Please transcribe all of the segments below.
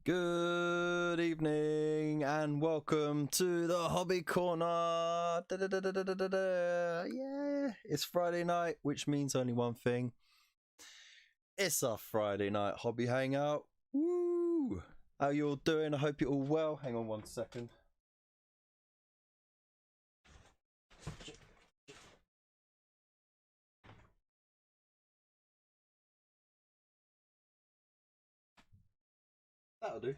Good evening and welcome to the Hobby Corner. Yeah, it's Friday night, which means only one thing. It's our Friday night hobby hangout. Woo! How you all doing? I hope you're all well. Hang on one second. That'll do.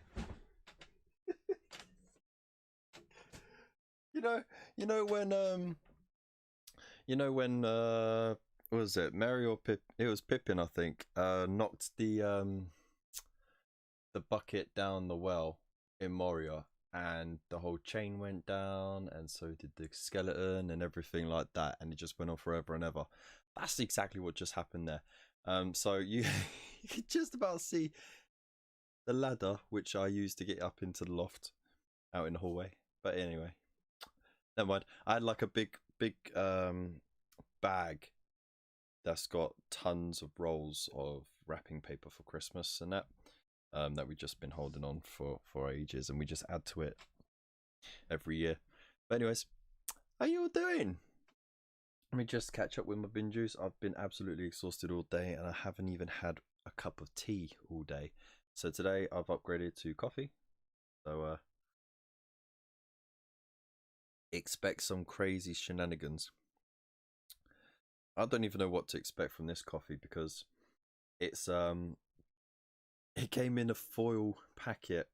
when what was it, Mary or Pip? It was Pippin, I think. Knocked the bucket down the well in Moria, and the whole chain went down, and so did the skeleton and everything like that, and it just went on forever and ever. That's exactly what just happened there. So you could just about see the ladder which I used to get up into the loft out in the hallway. But anyway, never mind. I had like a big bag that's got tons of rolls of wrapping paper for Christmas and that we've just been holding on for ages, and we just add to it every year. But anyways, how you all doing? Let me just catch up with my bin juice. I've been absolutely exhausted all day, and I haven't even had a cup of tea all day. So today I've upgraded to coffee. So expect some crazy shenanigans. I don't even know what to expect from this coffee, because it's it came in a foil packet,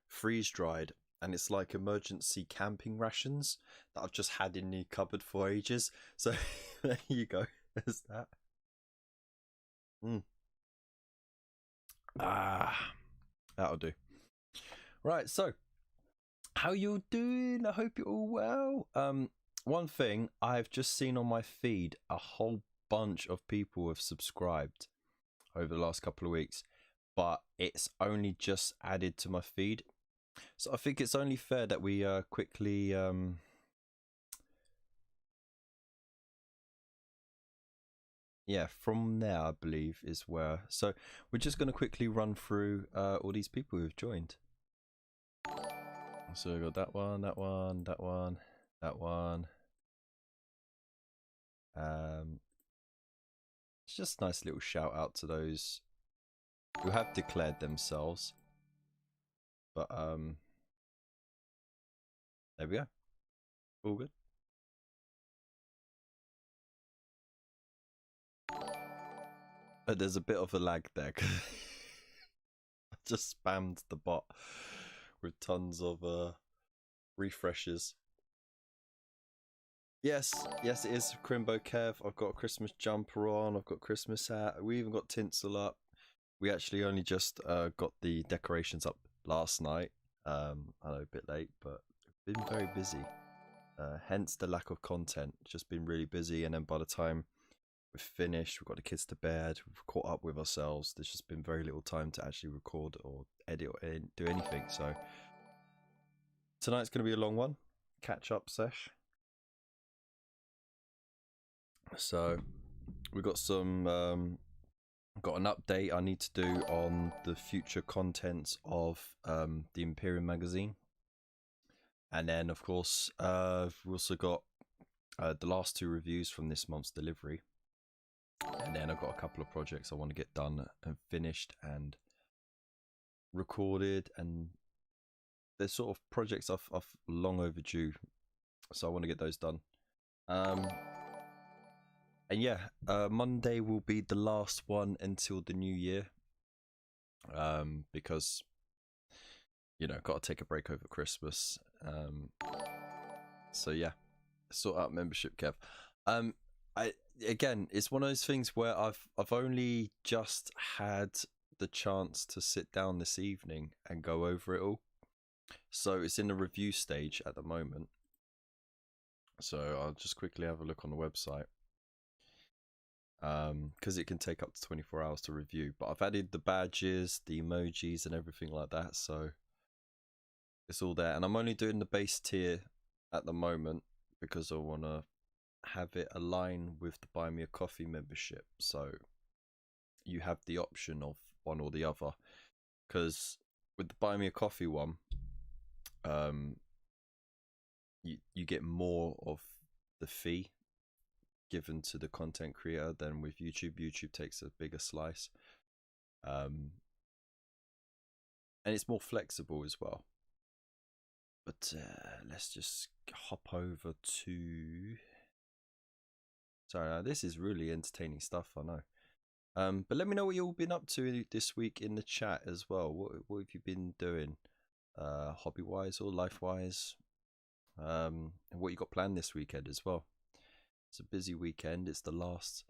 freeze dried, and it's like emergency camping rations that I've just had in the cupboard for ages. So there you go. There's that. That'll do. Right, so how you doing? I hope you're all well. One thing I've just seen on my feed, a whole bunch of people have subscribed over the last couple of weeks, but it's only just added to my feed. So I think it's only fair that we quickly yeah, from there I believe is where. So we're just going to quickly run through all these people who've joined. So we got that one, that one, that one, that one. It's just a nice little shout out to those who have declared themselves. But there we go. All good. But there's a bit of a lag there. I just spammed the bot with tons of refreshes. Yes, it is Crimbo Kev. I've got a Christmas jumper on. I've got Christmas hat. We even got tinsel up. We actually only just got the decorations up last night. I know, a bit late, but been very busy. Hence the lack of content. Just been really busy, and then by the time we've finished, we've got the kids to bed, we've caught up with ourselves. There's just been very little time to actually record or edit or do anything. So tonight's going to be a long one, catch up sesh. So we've got some got an update I need to do on the future contents of the Imperium magazine, and then of course we've also got the last 2 reviews from this month's delivery, and then I've got a couple of projects I want to get done and finished and recorded, and they're sort of projects I've long overdue, so I want to get those done. And yeah, Monday will be the last one until the new year, because, you know, got to take a break over Christmas. So yeah, sort out membership, Kev. Again, it's one of those things where I've only just had the chance to sit down this evening and go over it all. So it's in the review stage at the moment. So I'll just quickly have a look on the website. Because it can take up to 24 hours to review, but I've added the badges, the emojis and everything like that, so it's all there. And I'm only doing the base tier at the moment because I want to have it align with the Buy Me a Coffee membership, so you have the option of one or the other. Because with the Buy Me a Coffee one, you get more of the fee given to the content creator than with YouTube. YouTube takes a bigger slice, and it's more flexible as well. But let's just hop over to. Sorry, this is really entertaining stuff, I know. But let me know what you've all been up to this week in the chat as well. What have you been doing, hobby-wise or life-wise? And what you got planned this weekend as well. It's a busy weekend. It's the last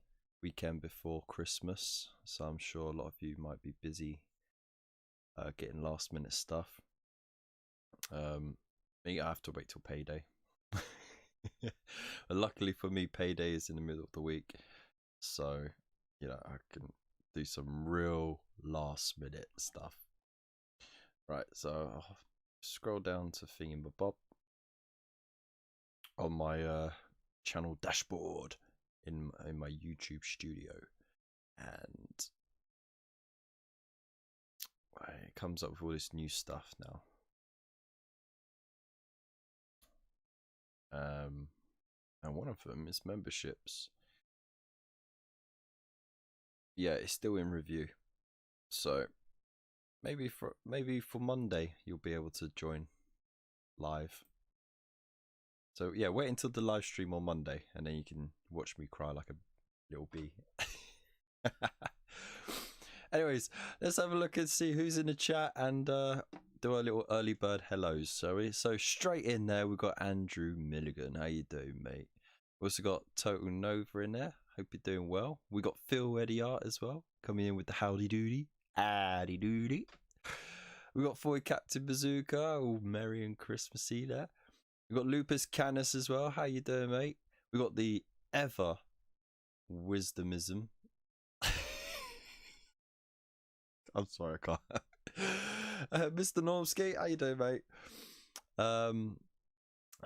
weekend before Christmas, so I'm sure a lot of you might be busy getting last-minute stuff. I have to wait till payday. But luckily for me, payday is in the middle of the week, so you know I can do some real last-minute stuff. Right, so I'll scroll down to Thingamabob on my channel dashboard in my YouTube studio, and it comes up with all this new stuff now. And one of them is memberships. Yeah, it's still in review, so maybe for Monday you'll be able to join live. So yeah, wait until the live stream on Monday, and then you can watch me cry like a little bee. Anyways, let's have a look and see who's in the chat and do our little early bird hellos. So straight in there, we've got Andrew Milligan. How you doing, mate? We've also got Total Nova in there. Hope you're doing well. We got Phil Ediart as well, coming in with the howdy doody. Howdy doody. We got Foy Captain Bazooka. Oh, merry and Christmassy there. We got Lupus Canis as well. How you doing, mate? We got the ever wisdomism. I'm sorry, I can't. Mr. Normskate, how you doing, mate?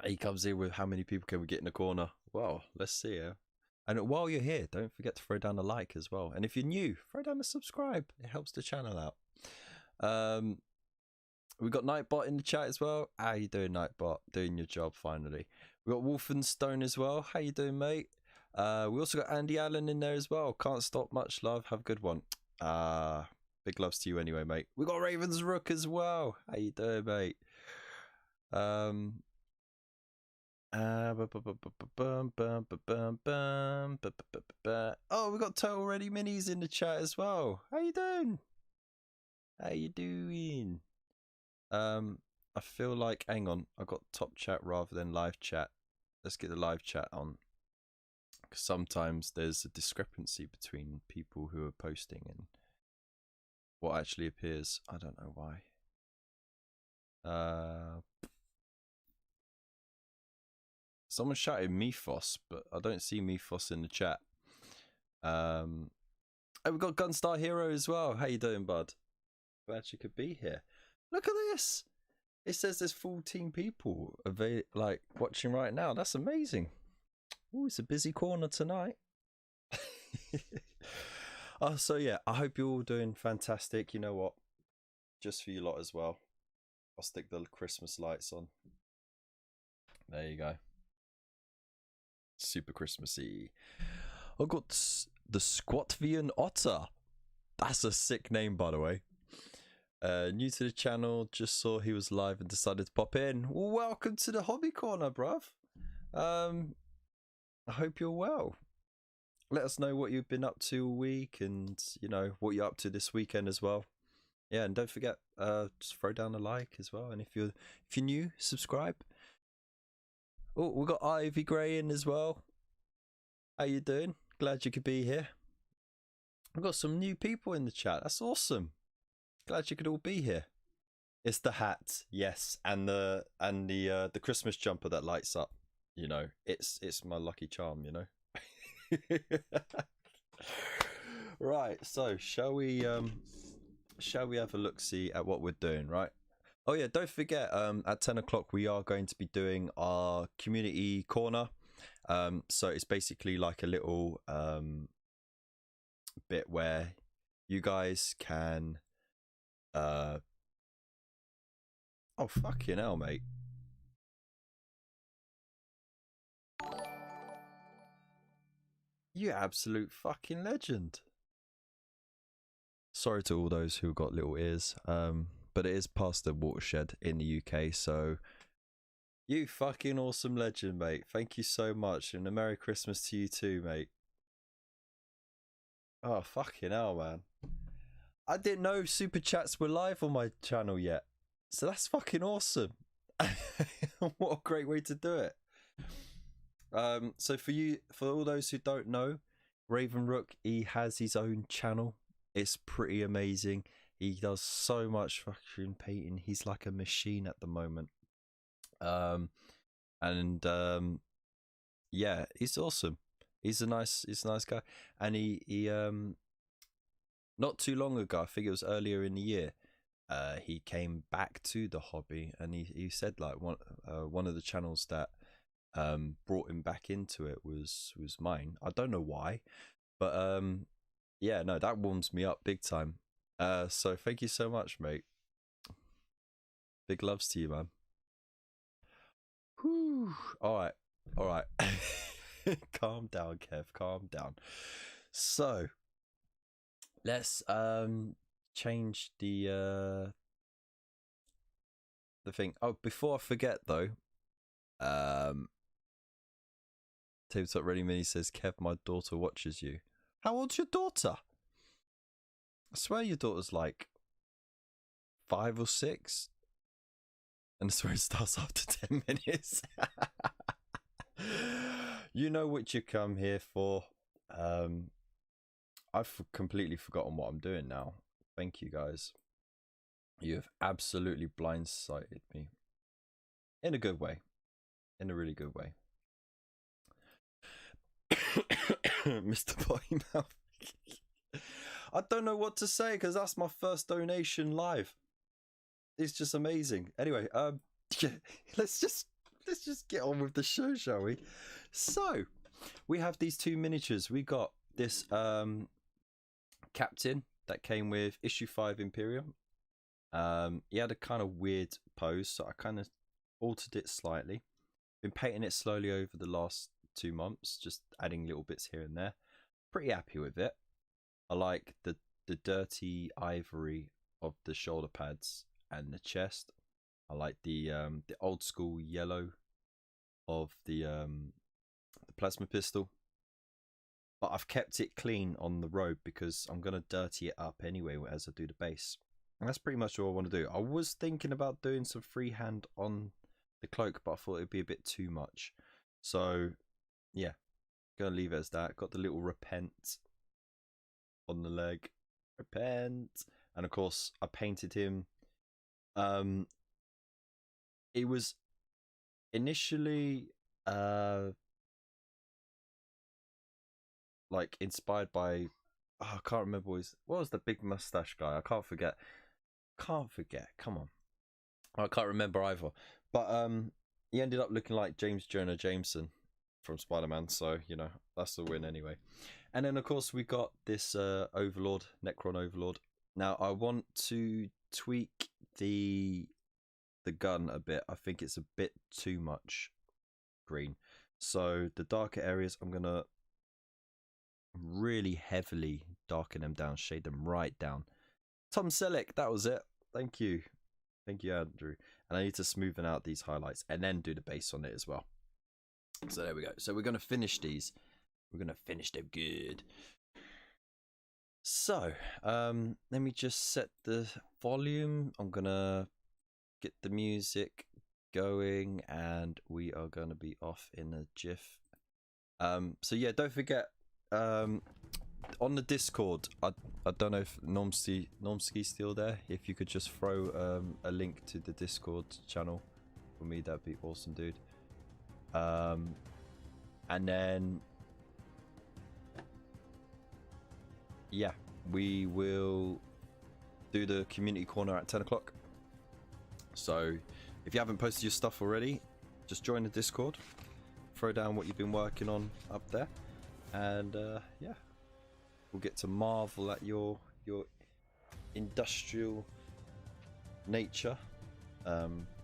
He comes in with how many people can we get in the corner? Well, let's see here. And while you're here, don't forget to throw down a like as well. And if you're new, throw down a subscribe. It helps the channel out. We got Nightbot in the chat as well. How you doing, Nightbot? Doing your job finally. We got Wolfenstone as well. How you doing, mate? We also got Andy Allen in there as well. Can't stop, much love. Have a good one. Big loves to you anyway, mate. We got Raven's Rook as well. How you doing, mate? Oh, we got Total Ready Minis in the chat as well. How you doing? How you doing? I feel like, hang on, I got top chat rather than live chat. Let's get the live chat on, because sometimes there's a discrepancy between people who are posting and what actually appears. I don't know why. Someone shouted Mephos, but I don't see Mephos in the chat. Oh, we've got Gunstar Hero as well. How you doing, bud? Glad you could be here. Look at this. It says there's 14 people like watching right now. That's amazing. Oh, it's a busy corner tonight. So yeah, I hope you're all doing fantastic. You know what? Just for you lot as well, I'll stick the Christmas lights on. There you go. Super Christmassy. I've got the Squatvian Otter. That's a sick name, by the way. New to the channel, just saw he was live and decided to pop in. Well, welcome to the hobby corner, bruv. I hope you're well. Let us know what you've been up to all week, and you know what you're up to this weekend as well. Yeah, and don't forget, just throw down a like as well. And if you're new, subscribe. Oh, we got Ivy Gray in as well. How you doing? Glad you could be here. We've got some new people in the chat. That's awesome. Glad you could all be here. It's the hat, yes, and the Christmas jumper that lights up. You know, it's my lucky charm. You know. Right. So shall we have a look see at what we're doing? Right. Oh yeah, don't forget. At 10 o'clock we are going to be doing our community corner. So it's basically like a little bit where you guys can Oh, fucking hell, mate. You absolute fucking legend. Sorry to all those who got little ears, but it is past the watershed in the UK, so you fucking awesome legend, mate. Thank you so much, and a Merry Christmas to you too, mate. Oh, fucking hell, man. I didn't know Super Chats were live on my channel yet, so that's fucking awesome. What a great way to do it. So for all those who don't know, Raven Rook, he has his own channel. It's pretty amazing. He does so much fucking painting. He's like a machine at the moment. Yeah, he's awesome. He's a nice guy. And he not too long ago, I think it was earlier in the year, he came back to the hobby, and he said like one of the channels that brought him back into it was mine. I don't know why, but yeah, no, that warms me up big time. So thank you so much, mate. Big loves to you, man. Whew. All right. Calm down, Kev, calm down. So let's change the thing. Oh, before I forget though, Tabletop Ready Mini says, Kev, my daughter watches you. How old's your daughter? I swear your daughter's like 5 or 6. And I swear it starts after 10 minutes. You know what you come here for. I've completely forgotten what I'm doing now. Thank you, guys. You have absolutely blindsided me. In a good way. In a really good way. Mr. Boymouth. I don't know what to say because that's my first donation live. It's just amazing. Anyway, let's just get on with the show, shall we? So, we have these 2 miniatures. We got this captain that came with issue 5 Imperium. He had a kind of weird pose, so I kind of altered it slightly. Been painting it slowly over the last 2 months, just adding little bits here and there. Pretty happy with it. I like the dirty ivory of the shoulder pads and the chest. I like the old school yellow of the plasma pistol. But I've kept it clean on the robe because I'm going to dirty it up anyway as I do the base. And that's pretty much all I want to do. I was thinking about doing some freehand on the cloak, but I thought it'd be a bit too much. So, yeah, going to leave it as that. Got the little repent on the leg. Repent. And of course, I painted him. It was initially like inspired by, I can't remember what was the big mustache guy. I can't forget. Come on, I can't remember either. But he ended up looking like James Jonah Jameson from Spider-Man, so you know that's the win anyway. And then of course we got this Overlord, Necron Overlord. Now I want to tweak the gun a bit. I think it's a bit too much green, so the darker areas I'm gonna really heavily darken them down, shade them right down. Tom Selleck, that was it. Thank you, Andrew. And I need to smoothen out these highlights and then do the base on it as well. So there we go. So we're going to finish these. We're going to finish them good. So let me just set the volume. I'm going to get the music going and we are going to be off in a jiff. So yeah, don't forget on the Discord, I don't know if Normski's still there. If you could just throw a link to the Discord channel for me, that'd be awesome, dude. And then yeah, we will do the community corner at 10 o'clock. So if you haven't posted your stuff already, just join the Discord, throw down what you've been working on up there, and yeah, we'll get to marvel at your industrial nature.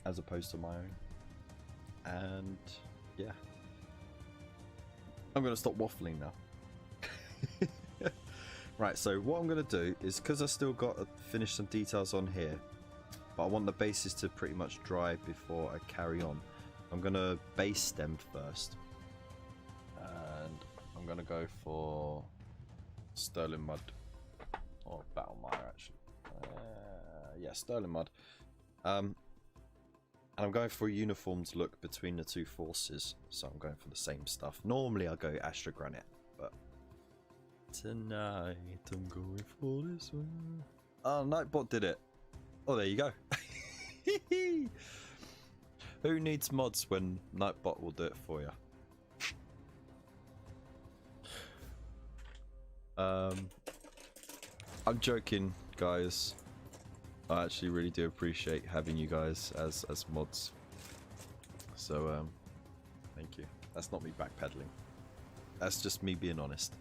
as opposed to my own. And yeah, I'm gonna stop waffling now. Right, so what I'm gonna do is, because I still got to finish some details on here, but I want the bases to pretty much dry before I carry on. I'm gonna base them first, and I'm gonna go for Sterling Mud or Battle Mire actually. Yeah, Sterling Mud. And I'm going for a uniformed look between the two forces, so I'm going for the same stuff. Normally I go Astra Granite, but tonight I'm going for this one. Oh, Nightbot did it. Oh, there you go. Who needs mods when Nightbot will do it for you? I'm joking, guys. I actually really do appreciate having you guys as mods. So thank you. That's not me backpedaling. That's just me being honest.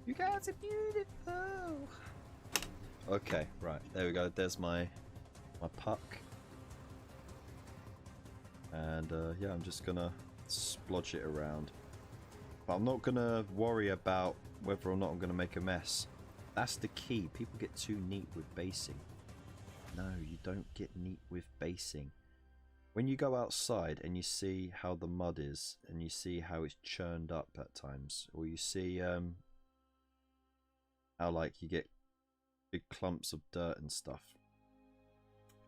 You guys are beautiful. Okay, right, there we go. There's my puck. And yeah, I'm just gonna splodge it around. But I'm not gonna worry about whether or not I'm gonna make a mess. That's the key. People get too neat with basing. No, you don't get neat with basing. When you go outside and you see how the mud is, and you see how it's churned up at times, or you see how like you get big clumps of dirt and stuff.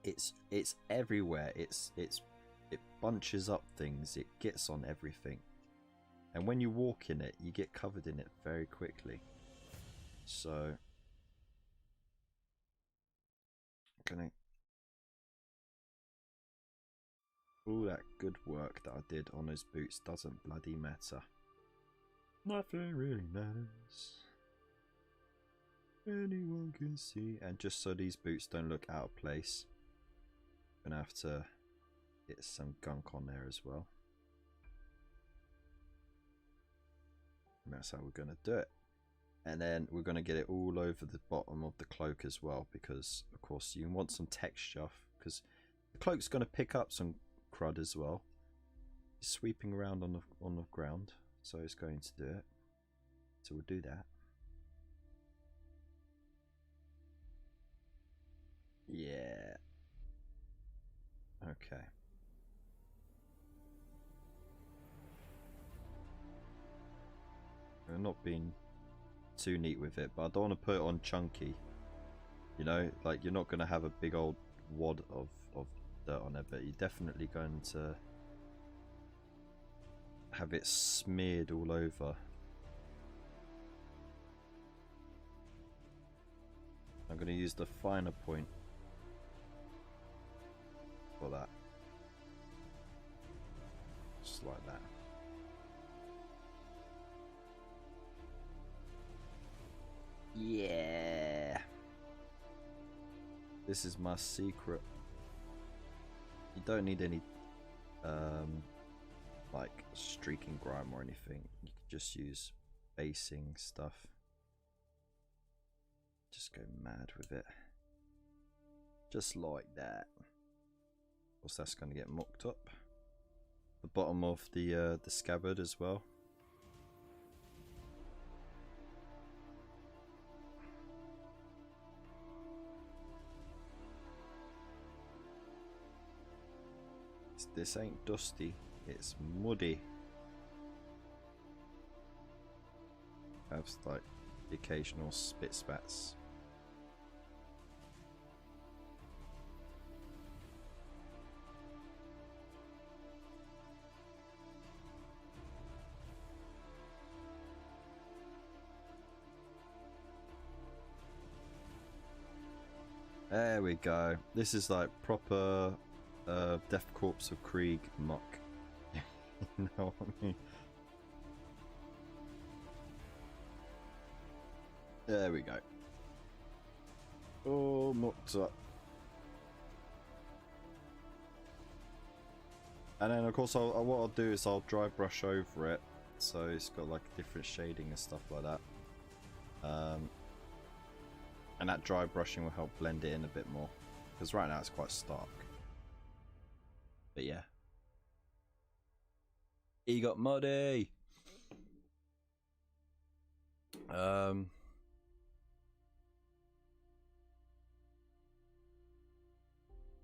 It's everywhere. It bunches up things. It gets on everything, and when you walk in it, you get covered in it very quickly. So gonna all that good work that I did on those boots doesn't bloody matter. Nothing really matters. Anyone can see. And just so these boots don't look out of place, I'm gonna have to get some gunk on there as well. And that's how we're gonna do it. And then we're gonna get it all over the bottom of the cloak as well, because of course you want some texture, because the cloak's gonna pick up some crud as well. It's sweeping around on the ground, so it's going to do it. So we'll do that. Yeah. Okay. I'm not being too neat with it, but I don't want to put it on chunky. You know, like you're not going to have a big old wad of dirt on it, but you're definitely going to have it smeared all over. I'm going to use the finer point for that. Just like that. Yeah. This is my secret. You don't need any like streaking grime or anything. You can just use basing stuff. Just go mad with it. Just like that. Of course that's going to get mucked up. The bottom of the scabbard as well. This ain't dusty, it's muddy. Have like the occasional spit spats. There we go. This is like proper Death Corpse of Krieg muck. You know what I mean? There we go. All mucked up. And then of course what I'll do is I'll dry brush over it, so it's got like different shading and stuff like that. And that dry brushing will help blend it in a bit more, because right now it's quite stark. But yeah. He got muddy. A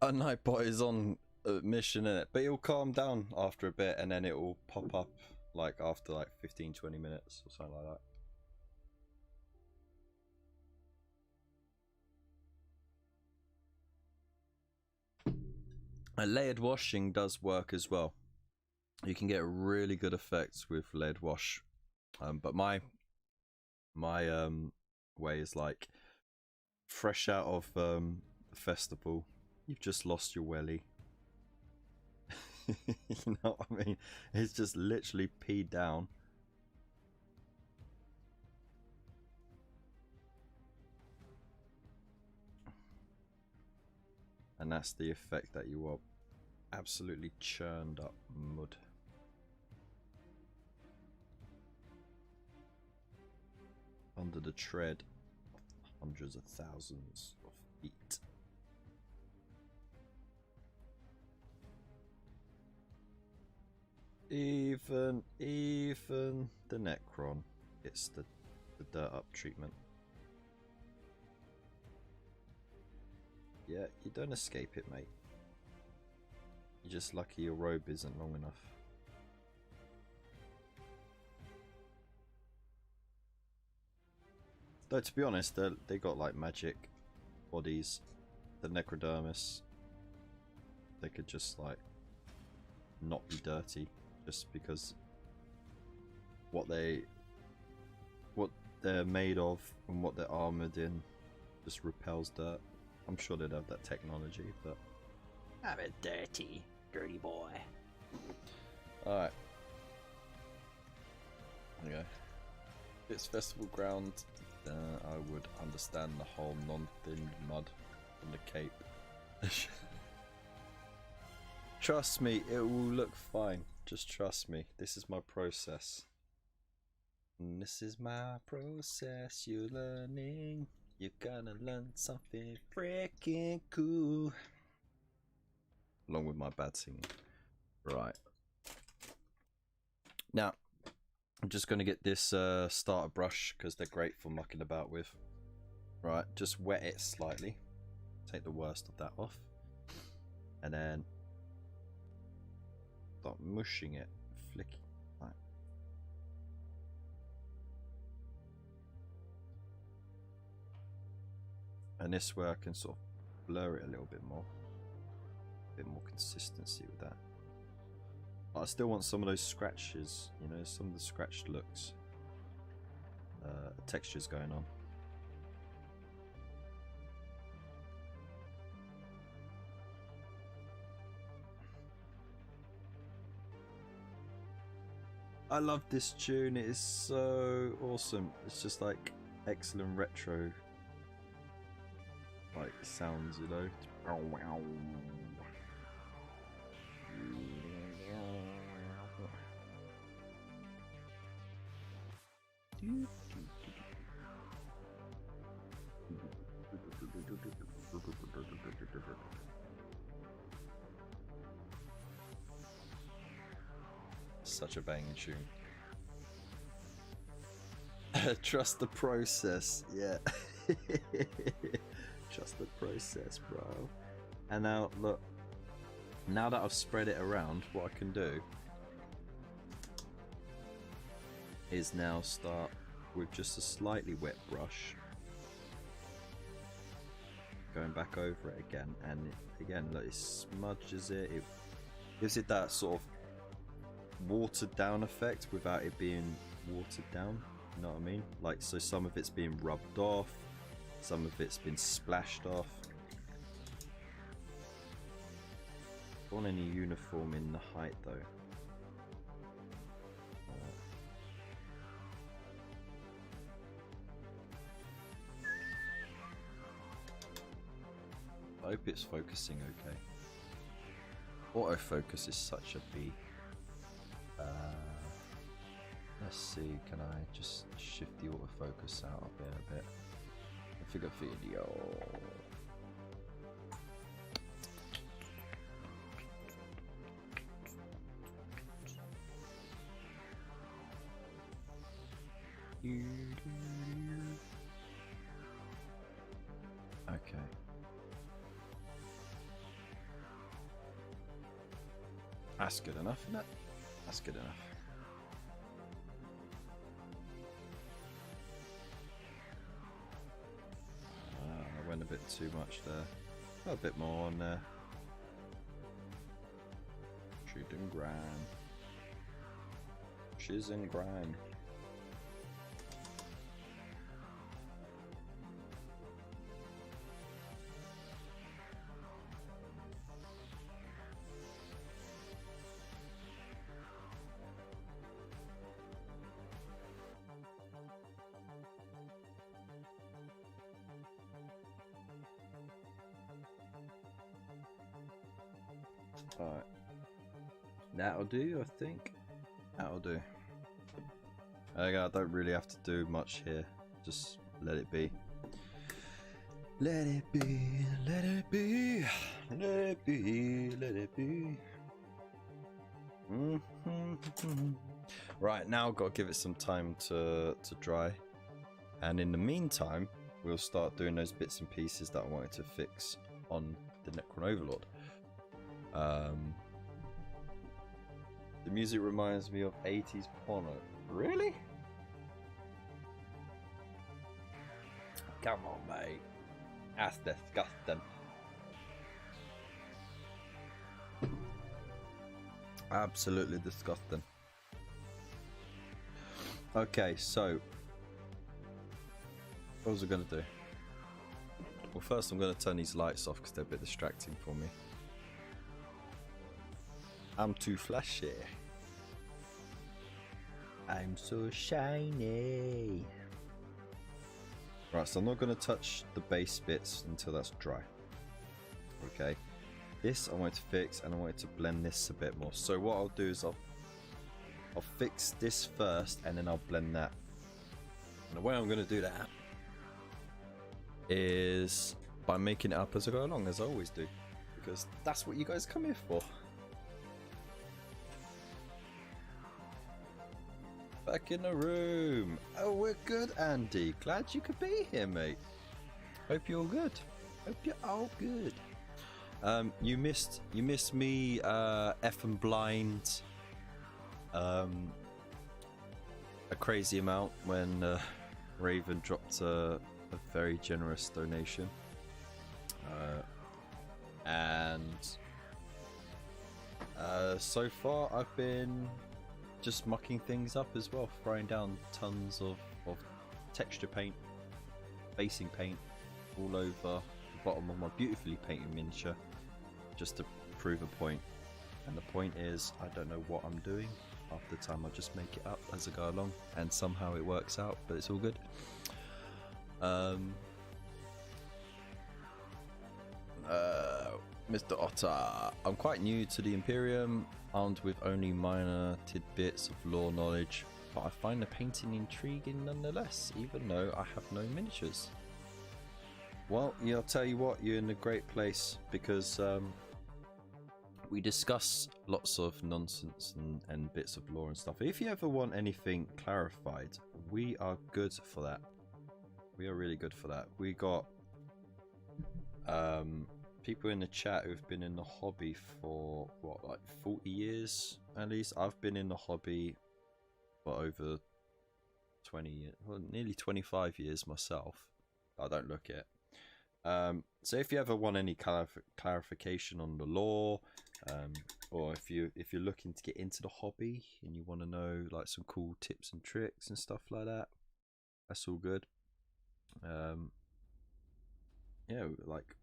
Nightbot is on a mission in it, but it'll calm down after a bit and then it will pop up like after like 15-20 minutes or something like that. And layered washing does work as well. You can get really good effects with layered wash, but my way is like fresh out of the festival. You've just lost your welly. You know what I mean? It's just literally peed down. And that's the effect that you are absolutely churned up mud. Under the tread of hundreds of thousands of feet. Even the Necron gets the dirt up treatment. Yeah, you don't escape it, mate. You're just lucky your robe isn't long enough. Though to be honest, they got like magic bodies. The Necrodermis, they could just like not be dirty. Just because what they're made of and what they're armored in just repels dirt. I'm sure they'd have that technology, but I'm a dirty boy. Alright. There you go. If it's festival ground, I would understand the whole non-thin mud from the cape. Trust me, it will look fine. Just trust me. This is my process. And this is my process. You're learning. You're gonna learn something freaking cool. Along with my bad singing. Right. Now, I'm just gonna get this starter brush because they're great for mucking about with. Right, just wet it slightly. Take the worst of that off. And then start mushing it, flicking like. And this way I can sort of blur it a little bit more. A bit more consistency with that. But I still want some of those scratches, you know, some of the scratched looks. Textures going on. I love this tune, it is so awesome. It's just like excellent retro like sounds, you know. Such a banging tune. Trust the process, yeah. Trust the process, bro. And now, look. Now that I've spread it around, what I can do is now start with just a slightly wet brush. Going back over it again, and again, look, it smudges it. It gives it that sort of watered down effect without it being watered down, you know what I mean? Like, so some of it's being rubbed off, some of it's been splashed off. Don't want any uniform in the height though. I hope it's focusing okay. Autofocus is such a B. Let's see, can I just shift the autofocus out up there a bit? Figure video. Okay. That's good enough, isn't it? That's good enough. I went a bit too much there. A bit more on there. Shoot and grind. Shiz and grind. Alright. That'll do, I think. That'll do. I don't really have to do much here. Just let it be. Let it be, let it be, let it be, let it be. Right, now I've got to give it some time to dry. And in the meantime, we'll start doing those bits and pieces that I wanted to fix on the Necron Overlord. The music reminds me of 80s porno. Really? Come on, mate. That's disgusting. Absolutely disgusting. Okay, so what was I going to do? Well, first I'm going to turn these lights off because they're a bit distracting for me. I'm too flashy. I'm so shiny. Right, so I'm not going to touch the base bits until that's dry. Okay. This I want to fix, and I want to blend this a bit more. So what I'll do is I'll fix this first, and then I'll blend that. And the way I'm going to do that is by making it up as I go along, as I always do, because that's what you guys come here for. Back in the room. Oh, we're good, Andy. Glad you could be here, mate. Hope you're all good. Hope you're all good. You missed me effing blind a crazy amount when Raven dropped a very generous donation. So far I've been just mucking things up as well, throwing down tons of texture paint, basing paint all over the bottom of my beautifully painted miniature, just to prove a point. And the point is, I don't know what I'm doing. Half the time I just make it up as I go along, and somehow it works out, but it's all good. Mr. Otter, I'm quite new to the Imperium, armed with only minor tidbits of lore knowledge, but I find the painting intriguing nonetheless, even though I have no miniatures. Well, yeah, I'll tell you what, you're in a great place, because we discuss lots of nonsense and bits of lore and stuff. If you ever want anything clarified, we are good for that. We are really good for that. We got people in the chat who've been in the hobby for what, like 40 years at least. I've been in the hobby for over 20 years, well, nearly 25 years myself. I don't look it. So if you ever want any clarification on the lore, or if you're looking to get into the hobby and you want to know like some cool tips and tricks and stuff like that, that's all good. Yeah, like,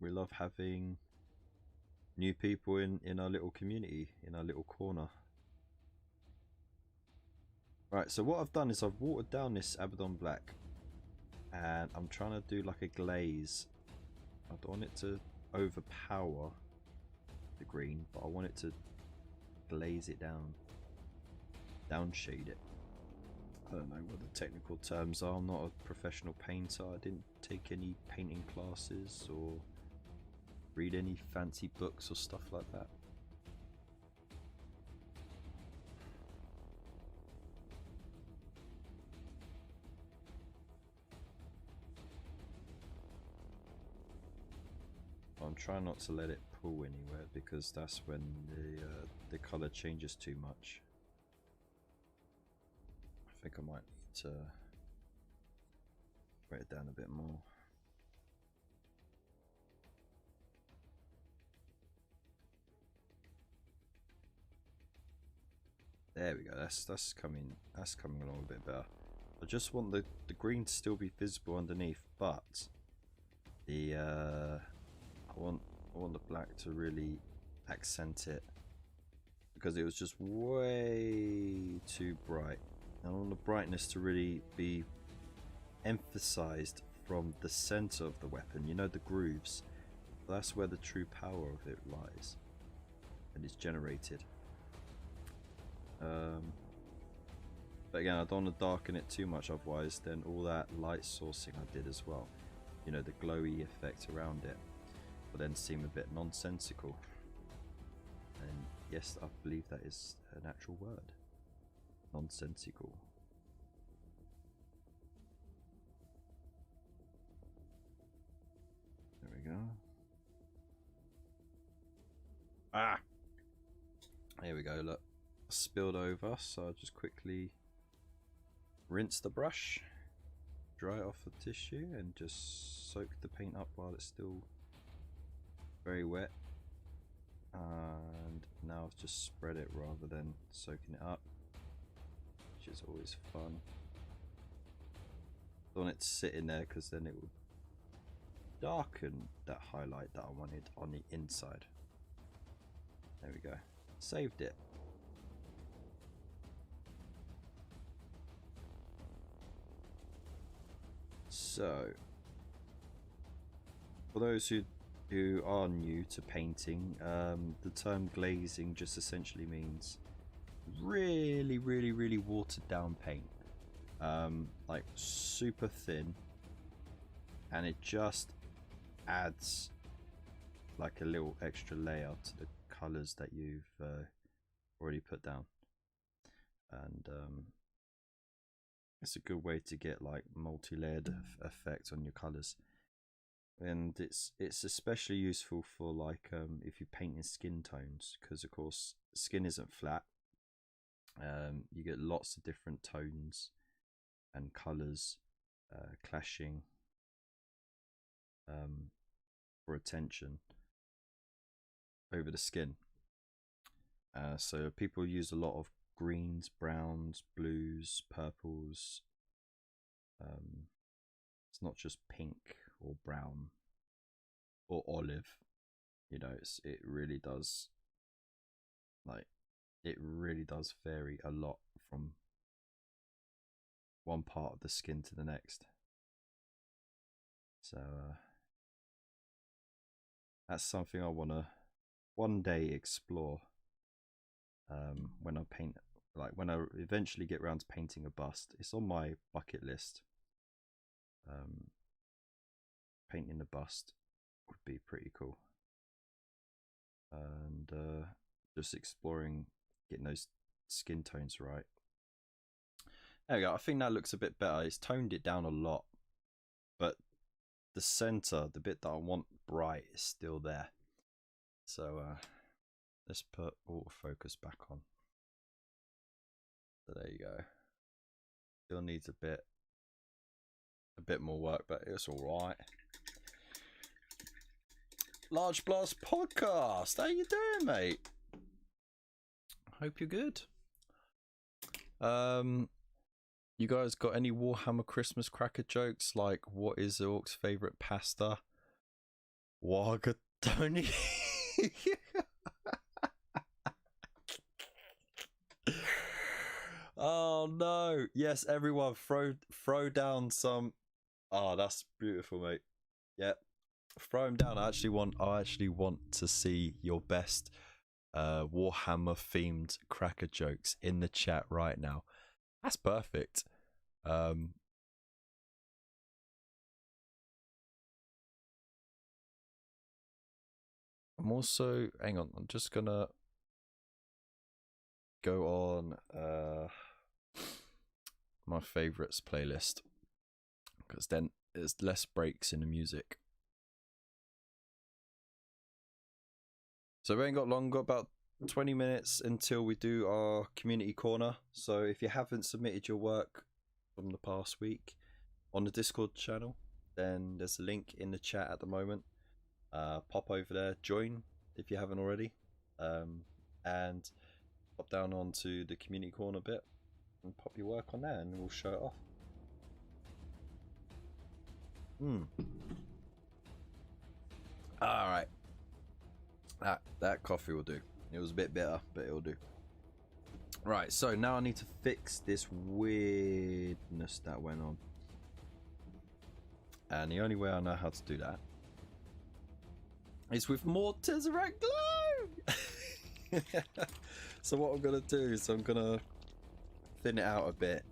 we love having new people in our little community, in our little corner. Right, so what I've done is I've watered down this Abaddon Black, and I'm trying to do like a glaze. I don't want it to overpower the green, but I want it to glaze it down, downshade it. I don't know what the technical terms are. I'm not a professional painter. I didn't take any painting classes or read any fancy books or stuff like that. I'm trying not to let it pull anywhere because that's when the colour changes too much. I think I might need to wet it down a bit more. There we go. That's coming along a bit better. I just want the green to still be visible underneath, but the I want the black to really accent it because it was just way too bright. I want the brightness to really be emphasized from the center of the weapon. You know, the grooves. That's where the true power of it lies, and it's generated. But again, I don't want to darken it too much, otherwise then all that light sourcing I did as well, you know, the glowy effect around it, will then seem a bit nonsensical. And yes, I believe that is an actual word. Nonsensical. There we go. Ah! Here we go, look. Spilled over, so I'll just quickly rinse the brush, dry it off the tissue, and just soak the paint up while it's still very wet. And now I've just spread it rather than soaking it up, which is always fun. I don't want it to sit in there because then it would darken that highlight that I wanted on the inside. There we go. Saved it. So, for those who are new to painting, the term glazing just essentially means really watered down paint, like super thin, and it just adds like a little extra layer to the colors that you've already put down. And it's a good way to get like multi-layered effect on your colors, and it's especially useful for like if you paint in skin tones, because of course skin isn't flat. You get lots of different tones and colors clashing for attention over the skin. So people use a lot of greens, browns, blues, purples. It's not just pink or brown or olive. You know, it really does, like, it really does vary a lot from one part of the skin to the next. So that's something I want to one day explore. When I paint, like when I eventually get around to painting a bust, it's on my bucket list. Painting a bust would be pretty cool, and just exploring getting those skin tones right. There we go. I think that looks a bit better. It's toned it down a lot, but the center, the bit that I want bright, is still there. So let's put autofocus back on. So there you go. Still needs a bit more work, but it's all right. Large Blast Podcast. How you doing, mate? Hope you're good. You guys got any Warhammer Christmas cracker jokes? Like, what is the Orc's favorite pasta? Wargatoni. Oh no! Yes, everyone, throw down some. Oh, that's beautiful, mate. Yep, throw them down. I actually want to see your best Warhammer themed cracker jokes in the chat right now. That's perfect. I'm also, hang on, I'm just gonna go on my favorites playlist, because then there's less breaks in the music. So we ain't got long, got about 20 minutes until we do our community corner. So if you haven't submitted your work from the past week on the Discord channel, then there's a link in the chat at the moment. Pop over there, join if you haven't already, and pop down onto the community corner bit and pop your work on there and we'll show it off. Alright. That coffee will do. It was a bit bitter, but it'll do. Right, so now I need to fix this weirdness that went on. And the only way I know how to do that is with more Tesseract glue! So what I'm going to do is I'm going to thin it out a bit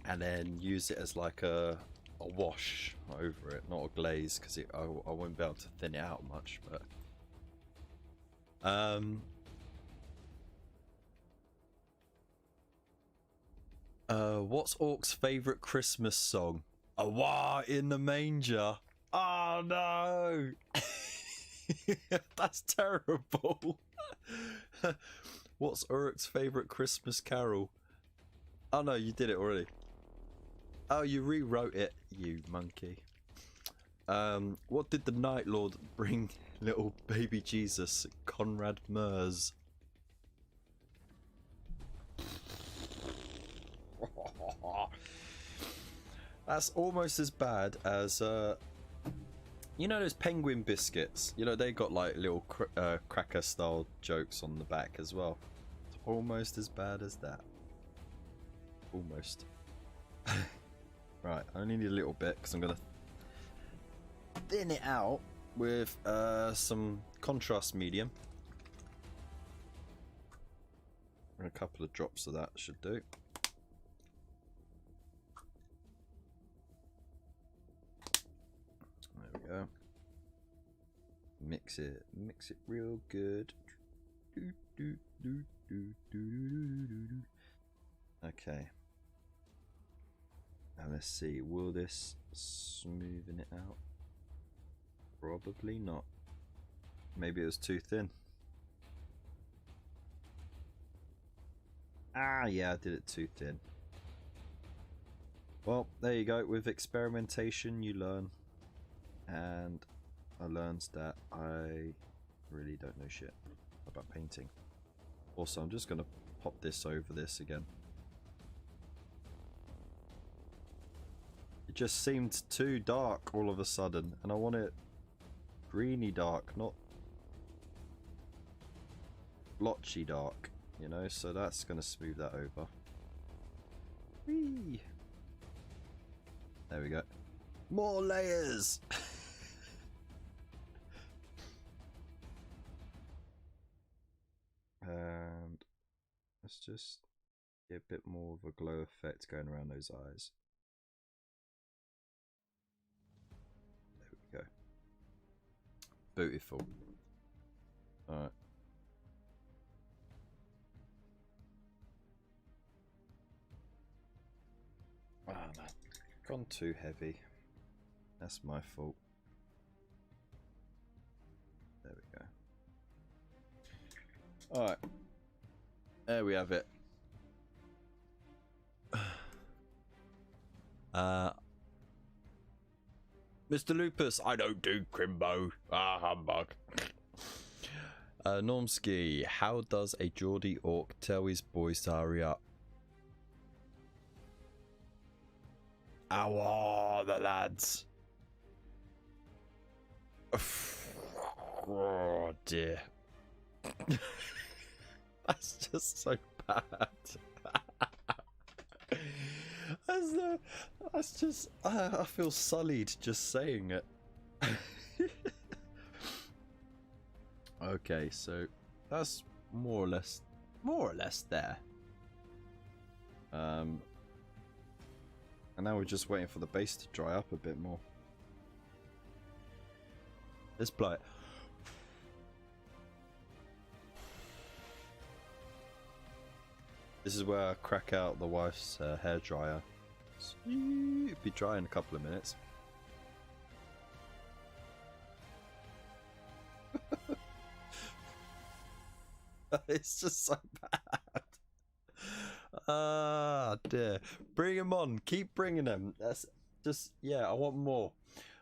and then use it as like a wash over it, not a glaze, because I won't be able to thin it out much, but what's Orc's favourite Christmas song? Wah in the manger. Oh no! That's terrible. What's Uruk's favourite Christmas carol? Oh no, you did it already. Oh, you rewrote it, you monkey. What did the Night Lord bring little baby Jesus, Conrad Mers? That's almost as bad as you know those penguin biscuits? You know, they got like little cracker style jokes on the back as well. It's almost as bad as that. Almost. Right, I only need a little bit because I'm gonna thin it out with some contrast medium. And a couple of drops of that should do. There we go. Mix it real good. Okay. And let's see, will this smoothen it out? Probably not. Maybe it was too thin. Ah, yeah, I did it too thin. Well, there you go. With experimentation, you learn. And I learned that I really don't know shit about painting. Also, I'm just going to pop this over this again. It just seemed too dark all of a sudden, and I want it greeny dark, not blotchy dark, you know, so that's going to smooth that over. Whee! There we go. More layers! And let's just get a bit more of a glow effect going around those eyes. There we go. Beautiful. Alright. Ah, man. Gone too heavy. That's my fault. There we go. Alright. There we have it. Mr. Lupus, I don't do Crimbo. Ah, humbug. Normski, how does a Geordie orc tell his boys to hurry up? How are the lads? Oh dear. That's just so bad. That's just, I feel sullied just saying it. Okay, so that's more or less there. And now we're just waiting for the base to dry up a bit more. Let's play it. This is where I crack out the wife's hairdryer. It'll be dry in a couple of minutes. It's just so bad. Ah, dear. Bring them on. Keep bringing them. That's just, yeah, I want more.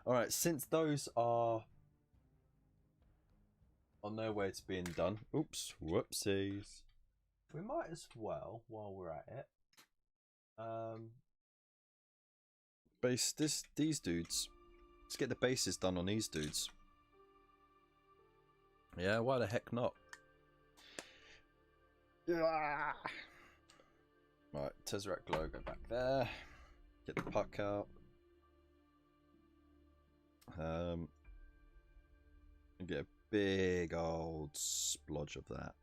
All right, since those are on their way to being done. Oops, whoopsies. We might as well, while we're at it, base these dudes. Let's get the bases done on these dudes. Yeah, why the heck not? Yeah. Right, Tesseract glow, go back there. Get the puck out. And get a big old splodge of that.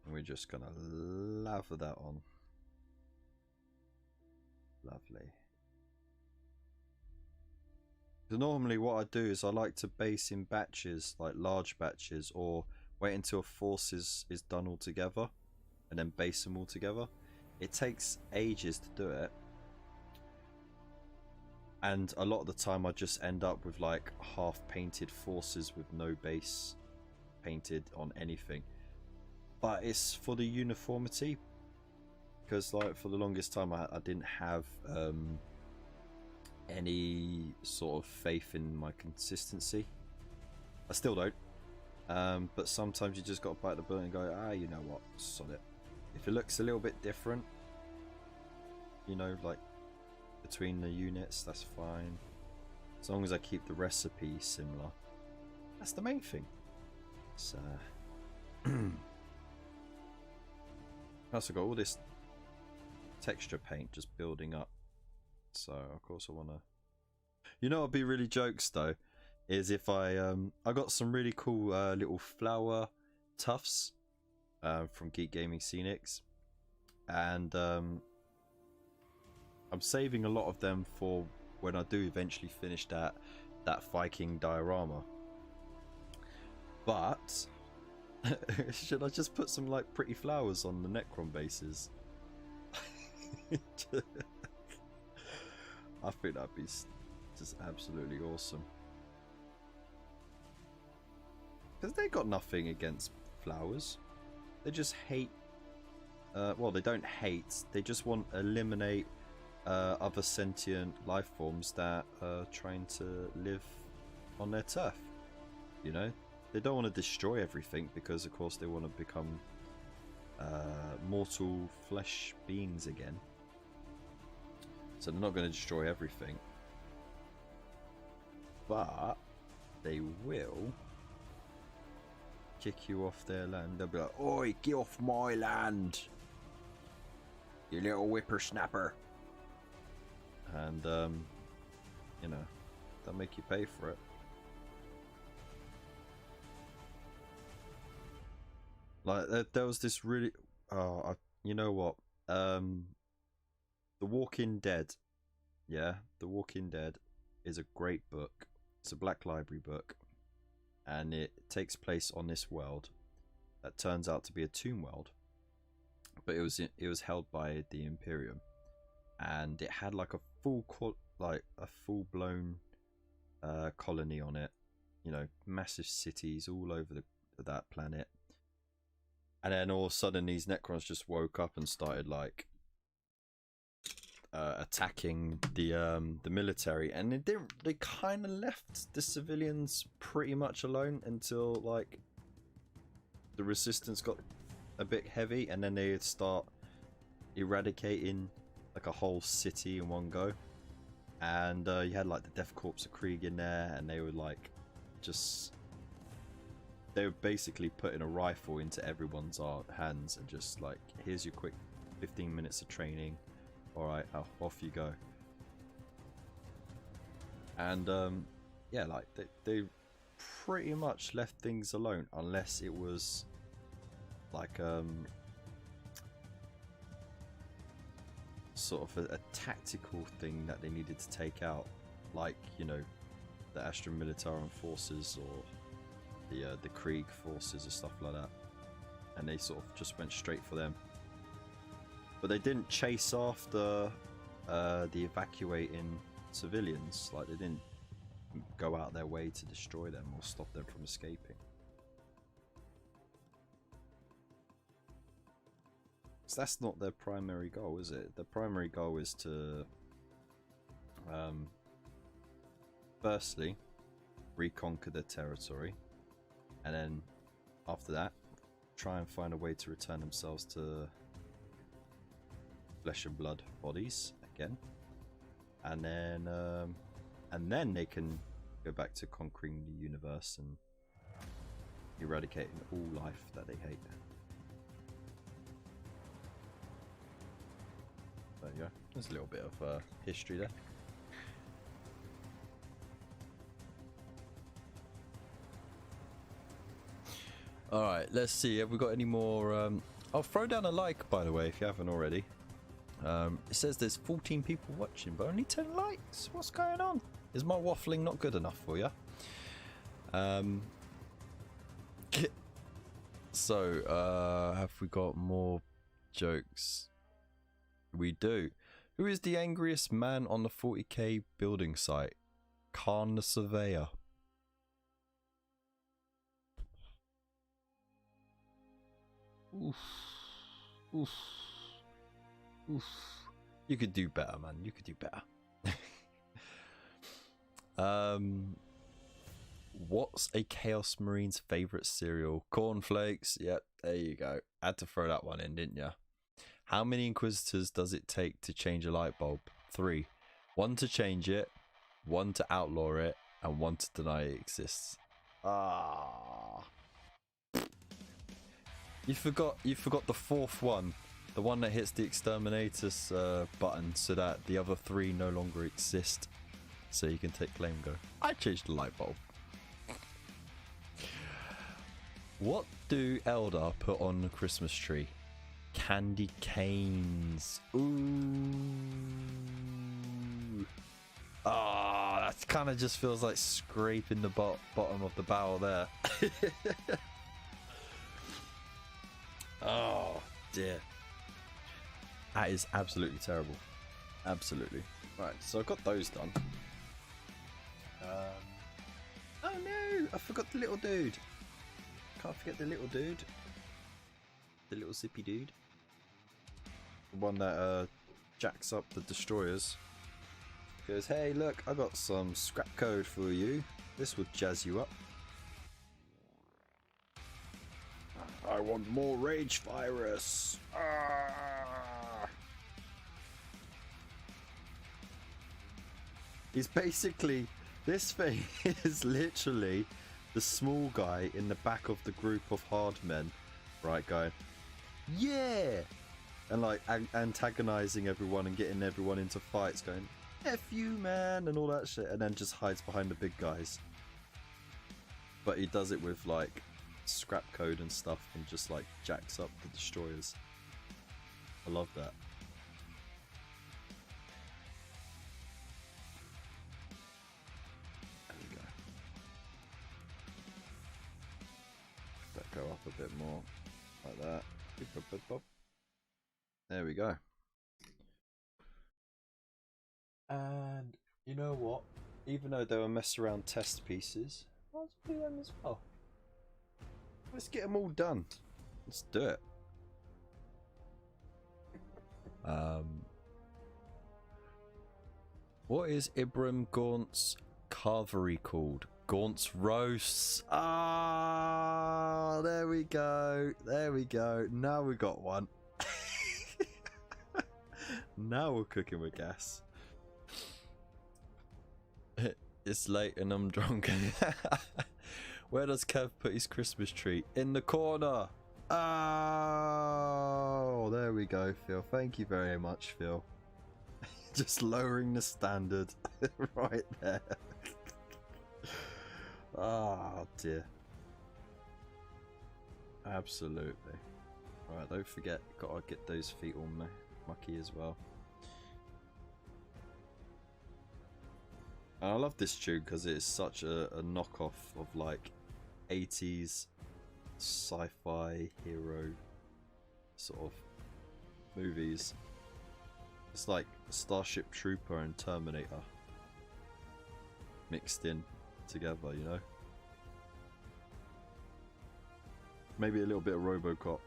And we're just gonna lather that on. Lovely. So normally what I do is I like to base in batches, like large batches, or wait until a force is done all together and then base them all together. It takes ages to do it, and a lot of the time I just end up with like half painted forces with no base painted on anything. But it's for the uniformity, because like for the longest time I didn't have any sort of faith in my consistency. I still don't, but sometimes you just got to bite the bullet and go, ah, you know what, sod it. If it looks a little bit different, you know, like between the units, that's fine, as long as I keep the recipe similar. That's the main thing. So I also got all this texture paint just building up, so of course I want to, you know, it'd be really jokes though, is if I got some really cool little flower tufts from Geek Gaming Scenics, and I'm saving a lot of them for when I do eventually finish that Viking diorama. But should I just put some like pretty flowers on the Necron bases? I think that'd be just absolutely awesome, because they got nothing against flowers. They just hate, well, they don't hate, they just want to eliminate other sentient life forms that are trying to live on their turf. You know, they don't want to destroy everything, because of course they want to become mortal flesh beings again. So they're not going to destroy everything, but they will kick you off their land. They'll be like, "Oi, get off my land, you little whippersnapper!" And you know, they'll make you pay for it. Like there was this really, you know what? The Walking Dead, yeah, The Walking Dead is a great book. It's a Black Library book, and it takes place on this world that turns out to be a tomb world, but it was held by the Imperium, and it had like a full blown colony on it. You know, massive cities all over that planet. And then all of a sudden, these Necrons just woke up and started like attacking the military, and they kind of left the civilians pretty much alone until like the resistance got a bit heavy, and then they'd start eradicating like a whole city in one go. And you had like the Death Corps of Krieg in there, and they were like they were basically putting a rifle into everyone's hands and just like, here's your quick 15 minutes of training, alright, off you go. And yeah, like they pretty much left things alone, unless it was like sort of a tactical thing that they needed to take out, like, you know, the Astra Militarum forces or the Krieg forces or stuff like that, and they sort of just went straight for them. But they didn't chase after the evacuating civilians. Like, they didn't go out their way to destroy them or stop them from escaping. So that's not their primary goal, is it? The primary goal is to firstly reconquer their territory, and then after that try and find a way to return themselves to flesh and blood bodies again, and then they can go back to conquering the universe and eradicating all life that they hate. There you go. There's a little bit of history there. Alright, let's see. Have we got any more? I'll throw down a like, by the way, if you haven't already. It says there's 14 people watching, but only 10 likes. What's going on? Is my waffling not good enough for you? So, have we got more jokes? We do. Who is the angriest man on the 40k building site? Khan the Surveyor. Oof. Oof. Oof. You could do better, man. You could do better. What's a Chaos Marine's favourite cereal? Cornflakes. Yep, there you go. Had to throw that one in, didn't ya? How many Inquisitors does it take to change a light bulb? 3. 1 to change it, 1 to outlaw it, and 1 to deny it exists. Ah. You forgot the 4th one. The one that hits the exterminatus button so that the other 3 no longer exist. So you can take claim and go, I changed the light bulb. What do Eldar put on the Christmas tree? Candy canes. Ooh. Ah, that kind of just feels like scraping the bottom of the barrel there. Oh, dear. That is absolutely terrible. Absolutely. Right, so I've got those done. Oh no, I forgot the little dude. Can't forget the little dude. The little zippy dude. The one that jacks up the destroyers. Goes, hey look, I got some scrap code for you. This will jazz you up. I want more rage virus. Ah! He's basically, this thing is literally the small guy in the back of the group of hard men, right, going, yeah, and like antagonizing everyone and getting everyone into fights, going, F you man, and all that shit, and then just hides behind the big guys. But he does it with like scrap code and stuff and just like jacks up the destroyers. I love that. There we go. Let that go up a bit more like that. There we go. And you know what? Even though they were mess around test pieces, let's do them as well. Let's get them all done. Let's do it. What is Ibram Gaunt's carvery called? Gaunt's roasts. Ah, there we go. There we go. Now we got one. Now we're cooking with gas. It's late and I'm drunk. Where does Kev put his Christmas tree? In the corner. Oh, there we go, Phil. Thank you very much, Phil. Just lowering the standard right there. Oh, dear. Absolutely. Alright, don't forget, gotta get those feet all mucky as well. And I love this tune because it's such a knockoff of like 80s sci-fi hero sort of movies. It's like Starship Trooper and Terminator mixed in together, you know. Maybe a little bit of RoboCop.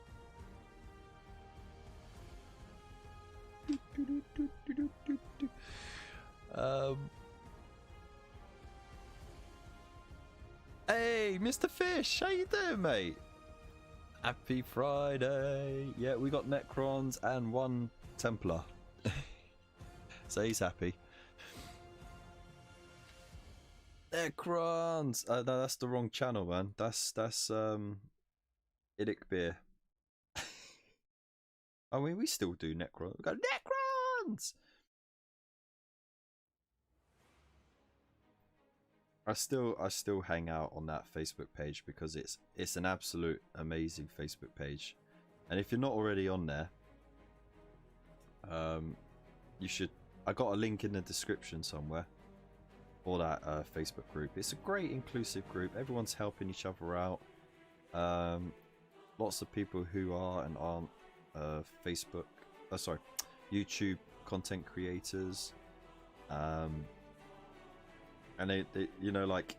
Hey, Mr. Fish, how you doing, mate? Happy Friday. Yeah, we got Necrons and 1 Templar. So he's happy. Necrons! No, that's the wrong channel, man. That's IDICBeer. I mean, we still do Necrons. We got Necrons! I still hang out on that Facebook page because it's an absolute amazing Facebook page, and if you're not already on there, you should. I got a link in the description somewhere for that Facebook group. It's a great inclusive group. Everyone's helping each other out. Lots of people who are and aren't YouTube content creators. And they you know, like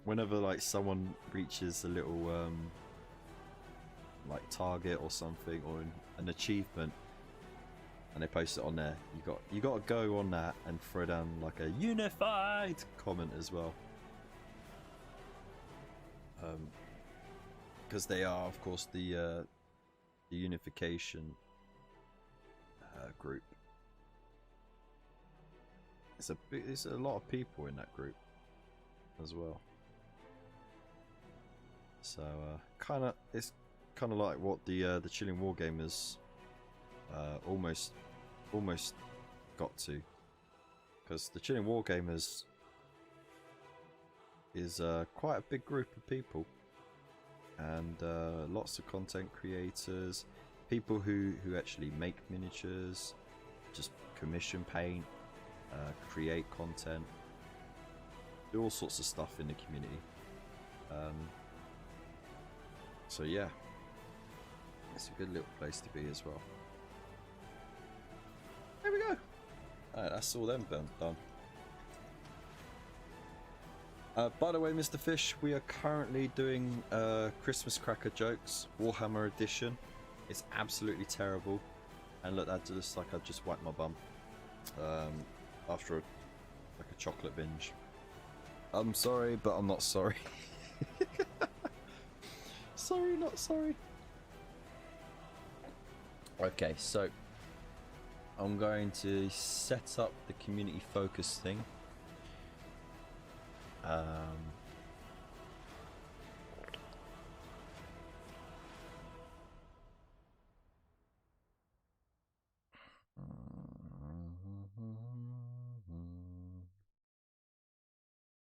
whenever like someone reaches a little like target or something, or an achievement, and they post it on there, you got to go on that and throw down like a unified comment as well, because they are of course the Unification group. There's a lot of people in that group as well. So it's kind of like what the Chilling Wargamers almost got to, because the Chilling Wargamers is quite a big group of people, and lots of content creators, people who actually make miniatures, just commission paint, create content, do all sorts of stuff in the community. So yeah, it's a good little place to be as well. There we go. Alright, that's all them done. By the way, Mr. Fish, we are currently doing Christmas cracker jokes, Warhammer edition. It's absolutely terrible, and look, that just like I just wiped my bum. After like a chocolate binge. I'm sorry, but I'm not sorry. Sorry, not sorry. Okay, so I'm going to set up the community focus thing.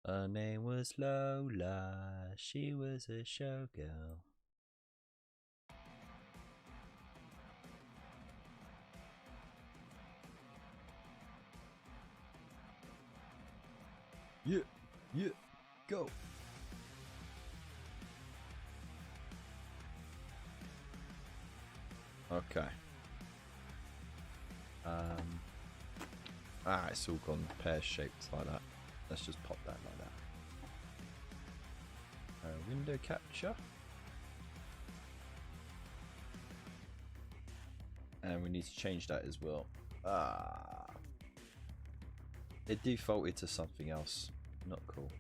Her name was Lola, she was a showgirl. Yeah, go. Okay. It's all gone pear-shaped like that. Let's just pop that like that. Window capture. And we need to change that as well. It defaulted to something else. Not cool.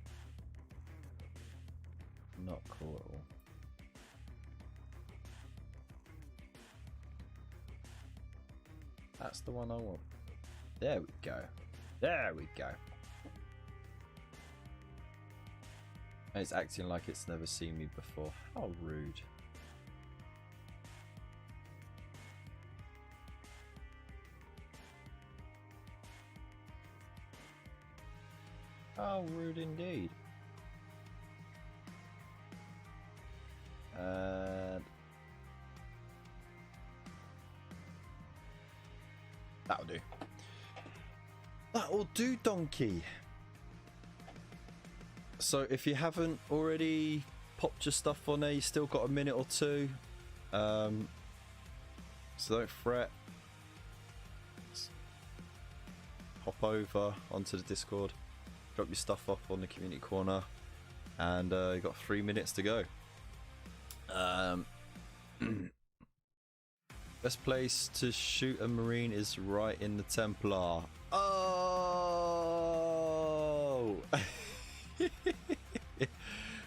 Not cool at all. That's the one I want. There we go. There we go. And it's acting like it's never seen me before. How rude. How rude indeed. And that'll do. That'll do, donkey. So if you haven't already popped your stuff on there, you still got a minute or two. So don't fret. Just hop over onto the Discord. Drop your stuff off on the community corner, and you got 3 minutes to go. Best place to shoot a marine is right in the Templar. Oh!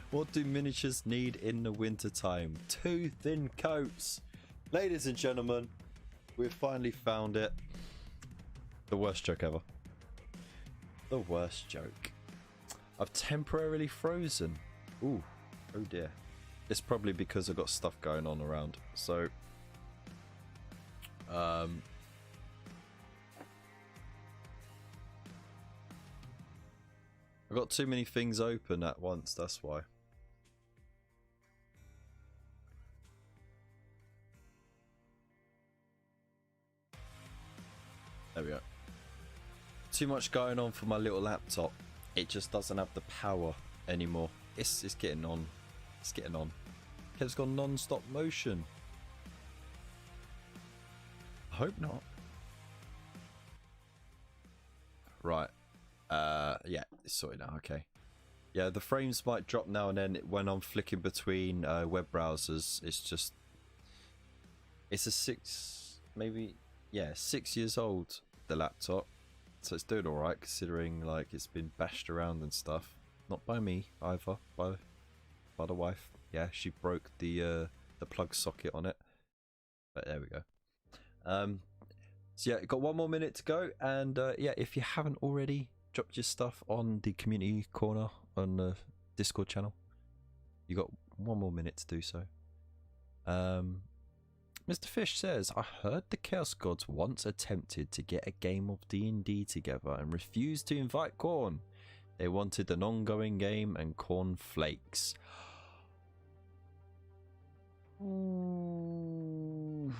What do miniatures need in the winter time? 2 thin coats. Ladies and gentlemen, we've finally found it. The worst joke ever. The worst joke. I've temporarily frozen. Ooh, oh dear. It's probably because I've got stuff going on around. So, I've got too many things open at once, that's why. There we go. Too much going on for my little laptop. It just doesn't have the power anymore. It's getting on. It's getting on. It's gone non-stop motion. I hope not. Right. Yeah, it's sorted now. Okay. Yeah, the frames might drop now and then when I'm flicking between web browsers. It's just... It's a 6 years old, the laptop. So it's doing alright considering like it's been bashed around and stuff. Not by me either, by the wife. Yeah, she broke the plug socket on it. But there we go. So yeah, got 1 more minute to go, and yeah, if you haven't already dropped your stuff on the community corner on the Discord channel, you got 1 more minute to do so. Mr. Fish says, I heard the Chaos Gods once attempted to get a game of D&D together and refused to invite Khorne. They wanted an ongoing game and Khorne flakes. Ooh.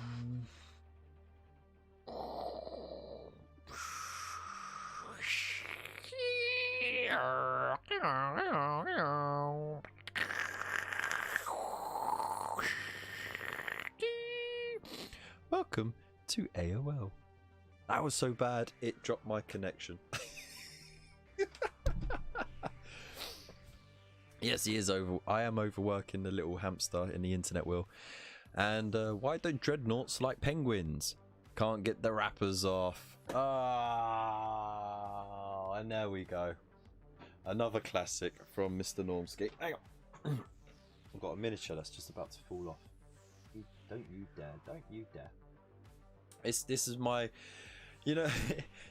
Welcome to AOL. That was so bad, it dropped my connection. Yes, he is over. I am overworking the little hamster in the internet wheel. And why don't dreadnoughts like penguins? Can't get the wrappers off. Ah, and there we go. Another classic from Mr. Normski. Hang on. I've got a miniature that's just about to fall off. Don't you dare! Don't you dare! This is my, you know,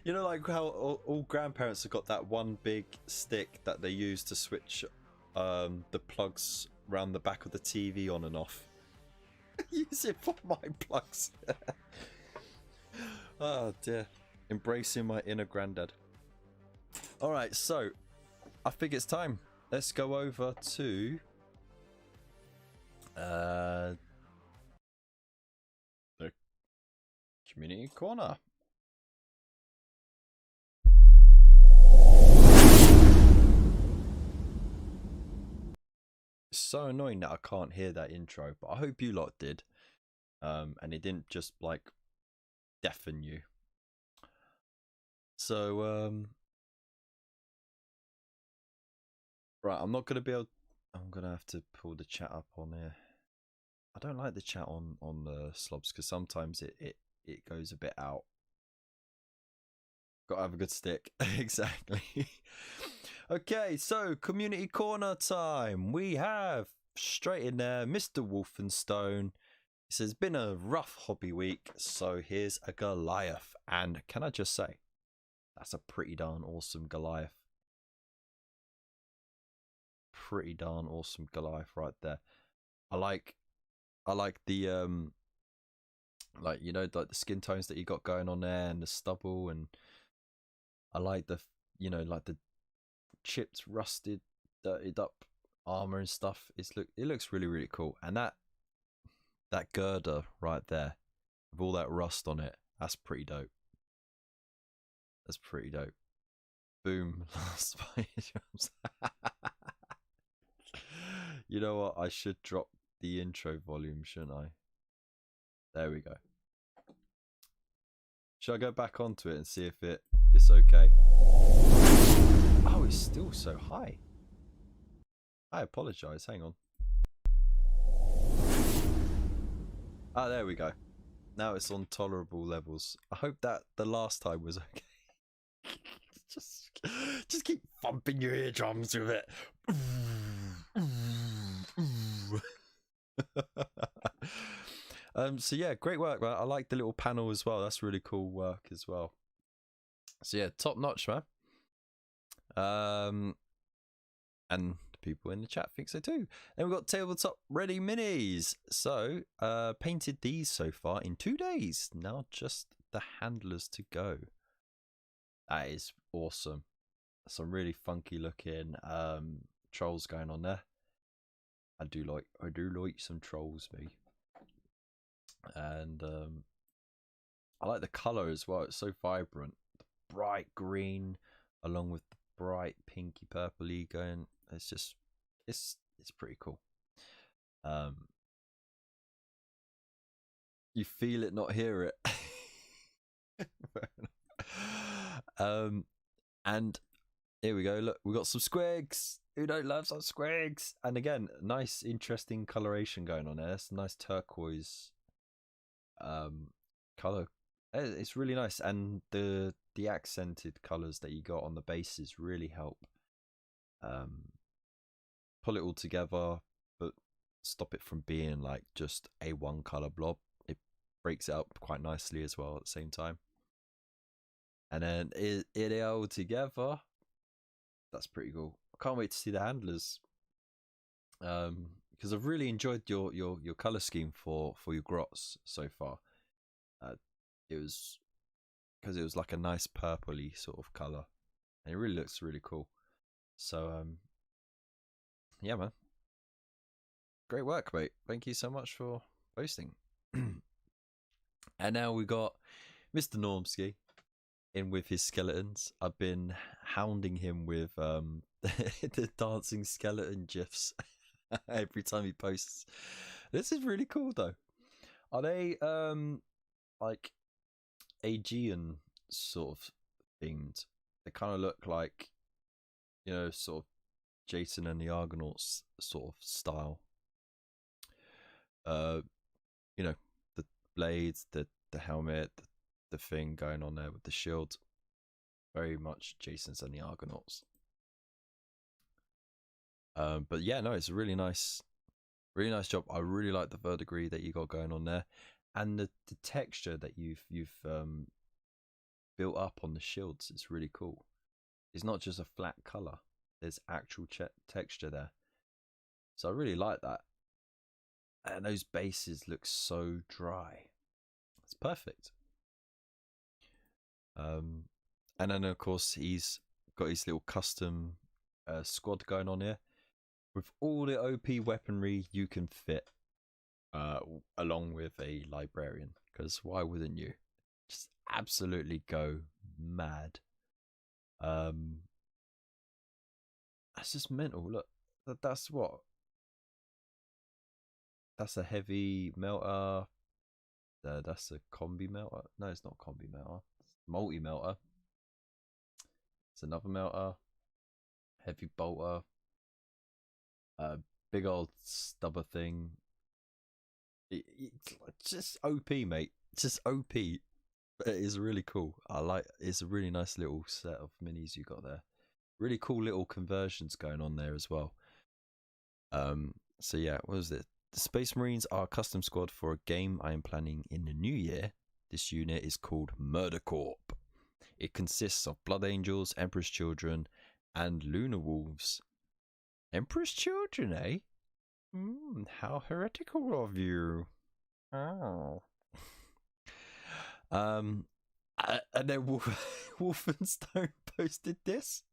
you know, like how all grandparents have got that one big stick that they use to switch the plugs around the back of the TV on and off. Use it for my plugs. Oh dear, embracing my inner granddad. All right, so I think it's time. Let's go over to the community corner. It's so annoying that I can't hear that intro, but I hope you lot did. And it didn't just like deafen you. So right, I'm not gonna be able. I'm gonna have to pull the chat up on here. I don't like the chat on the slobs because sometimes it goes a bit out. Gotta have a good stick. Exactly. Okay, so community corner time. We have straight in there Mr. Wolfenstone. He says, been a rough hobby week, so here's a Goliath. And can I just say, that's a pretty darn awesome Goliath. Pretty darn awesome Goliath right there. I like the like, you know, like the skin tones that you got going on there and the stubble, and I like the, you know, like the chipped, rusted, dirtied up armor and stuff. It looks really, really cool. And that girder right there with all that rust on it, that's pretty dope. That's pretty dope. Boom. Last fire jumps. You know what? I should drop the intro volume, shouldn't I? There we go. Should I go back onto it and see if it's okay? Oh, it's still so high. I apologise. Hang on. Ah, there we go. Now it's on tolerable levels. I hope that the last time was okay. just keep thumping your eardrums with it. So yeah, great work, man. I like the little panel as well. That's really cool work as well. So yeah, top notch, man. And people in the chat think so too. And we've got tabletop ready minis. So painted these so far in 2 days. Now just the handlers to go. That is awesome. Some really funky looking trolls going on there. I do like some trolls, me. And I like the colour as well. It's so vibrant. The bright green along with the bright pinky purpley going. It's just it's pretty cool. You feel it, not hear it. And here we go. Look, we got some squigs. Who don't love some squigs? And again, nice, interesting coloration going on there. It's a nice turquoise color. It's really nice, and the accented colors that you got on the bases really help pull it all together, but stop it from being like just a one color blob. It breaks it up quite nicely as well at the same time. And then it all together. That's pretty cool. I can't wait to see the handlers. Because I've really enjoyed your color scheme for your grots so far. It was because it was like a nice purpley sort of color, and it really looks really cool. So yeah, man, great work, mate. Thank you so much for posting. And now we got Mr. Normski in with his skeletons. I've been hounding him with the dancing skeleton gifs every time he posts. This is really cool though. Are they like Aegean sort of themed? They kind of look like, you know, sort of Jason and the Argonauts sort of style. You know, the blades, the helmet, the thing going on there with the shield. Very much Jason's and the Argonauts. But yeah, no, it's a really nice job. I really like the verdigris that you got going on there, and the texture that you've built up on the shields. It's really cool. It's not just a flat color. There's actual texture there. So I really like that. And those bases look so dry. It's perfect. And then of course he's got his little custom squad going on here with all the OP weaponry you can fit, along with a librarian. Because why wouldn't you? Just absolutely go mad. That's just mental. Look, that's what. That's a heavy melter. That's a combi melter. No, it's not combi melter. It's multi melter. It's another melter. Heavy bolter. Big old stubber thing. It's just OP, mate. It's just OP. But it is really cool. It's a really nice little set of minis you got there. Really cool little conversions going on there as well. So yeah, what was it? The Space Marines are a custom squad for a game I am planning in the new year. This unit is called Murder Corp. It consists of Blood Angels, Emperor's Children, and Lunar Wolves. Emperor's Children, eh? How heretical of you. Oh. And then Wolfenstone posted this.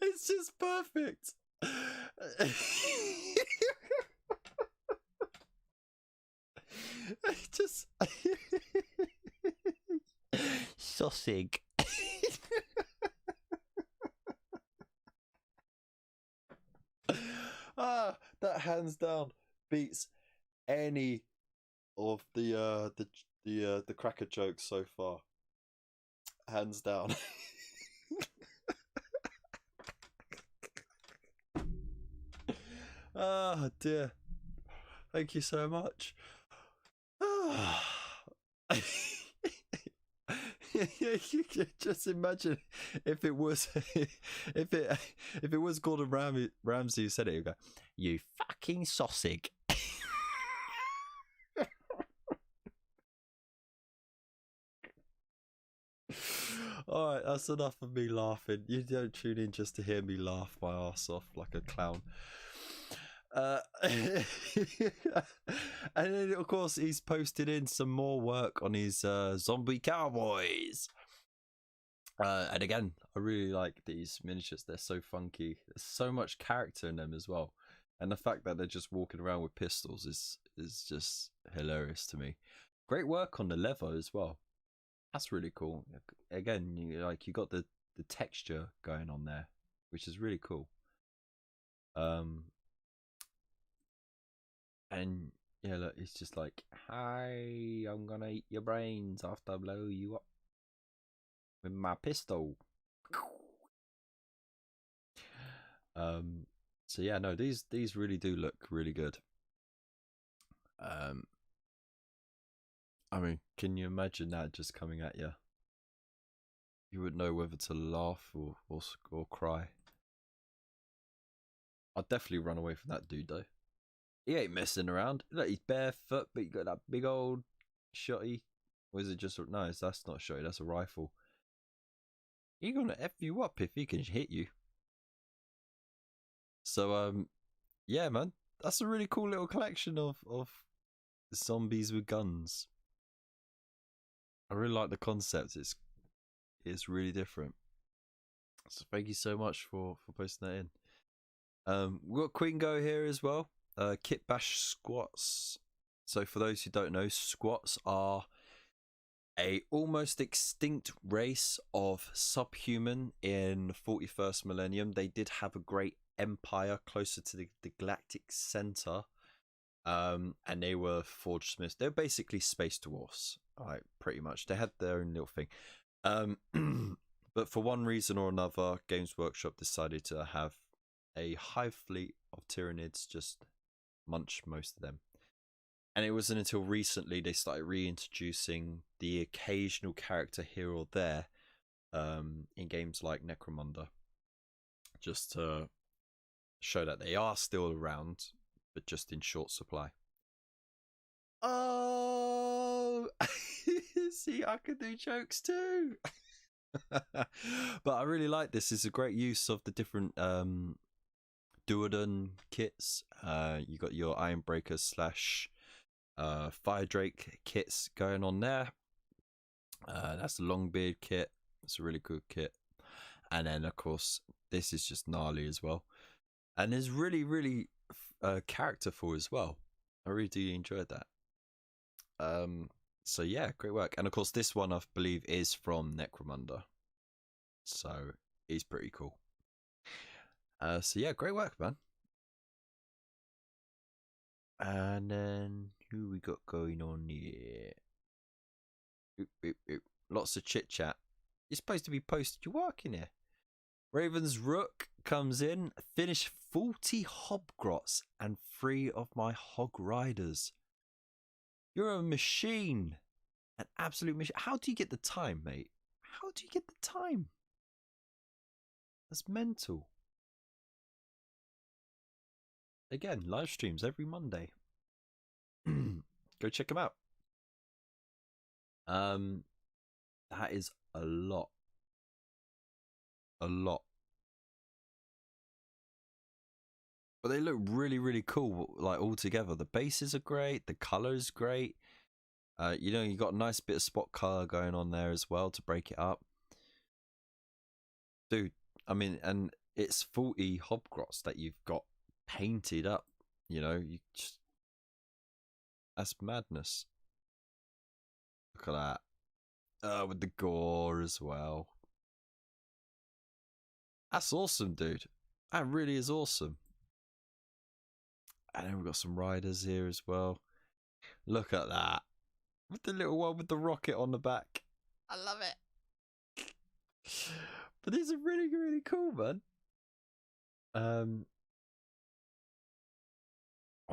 It's just perfect. Just sausage. That hands down beats any of the The cracker joke so far, hands down. Ah, dear. Thank you so much. You can just imagine if it was if it was Gordon Ramsay who said it, he'd go, "You fucking sausage." Alright, that's enough of me laughing. You don't tune in just to hear me laugh my ass off like a clown. And then, of course, he's posted in some more work on his zombie cowboys. And again, I really like these miniatures. They're so funky. There's so much character in them as well. And the fact that they're just walking around with pistols is just hilarious to me. Great work on the leather as well. That's really cool. Again, you got the texture going on there, which is really cool. And yeah, look, it's just like, hi, I'm gonna eat your brains after I blow you up with my pistol. So yeah, no, these really do look really good. I mean, can you imagine that just coming at you? You wouldn't know whether to laugh or cry. I'd definitely run away from that dude though. He ain't messing around. Look, he's barefoot, but he got that big old shotty. Or is it just no? That's not a shotty. That's a rifle. He gonna f you up if he can hit you. So yeah, man, that's a really cool little collection of zombies with guns. I really like the concept. It's really different. So thank you so much for posting that in. We've got Quingo here as well. Kit Bash squats. So for those who don't know, squats are a almost extinct race of subhuman in the 41st millennium. They did have a great empire closer to the galactic center, and they were forge smiths. They're basically space dwarfs, right? Pretty much. They had their own little thing, but for one reason or another, Games Workshop decided to have a hive fleet of Tyranids just munch most of them. And it wasn't until recently they started reintroducing the occasional character here or there in games like Necromunda, just to show that they are still around, but just in short supply. Oh, see, I can do jokes too. But I really like this. It's a great use of the different Duodon kits. You got your Ironbreaker / Fire Drake kits going on there. That's the Longbeard kit. It's a really good kit. And then, of course, this is just gnarly as well. And it's really, really characterful as well. I really do enjoy that. So yeah, great work. And of course, this one I believe is from Necromunda. So it's pretty cool. So yeah, great work, man. And then who we got going on here? Lots of chit chat. You're supposed to be posted your work in here. Raven's Rook comes in. Finish 40 Hobgrots and 3 of my Hog Riders. You're a machine. An absolute machine. How do you get the time, mate? How do you get the time? That's mental. Again, live streams every Monday. Go check them out. That is a lot. A lot. But they look really, really cool, like all together. The bases are great, the color's great. You know, you got a nice bit of spot color going on there as well to break it up. Dude, I mean, and it's 40 Hobgrots that you've got painted up. You know, you just, that's madness. Look at that. With the gore as well. That's awesome, dude. That really is awesome. And then we've got some riders here as well. Look at that. With the little one with the rocket on the back. I love it. But these are really, really cool, man.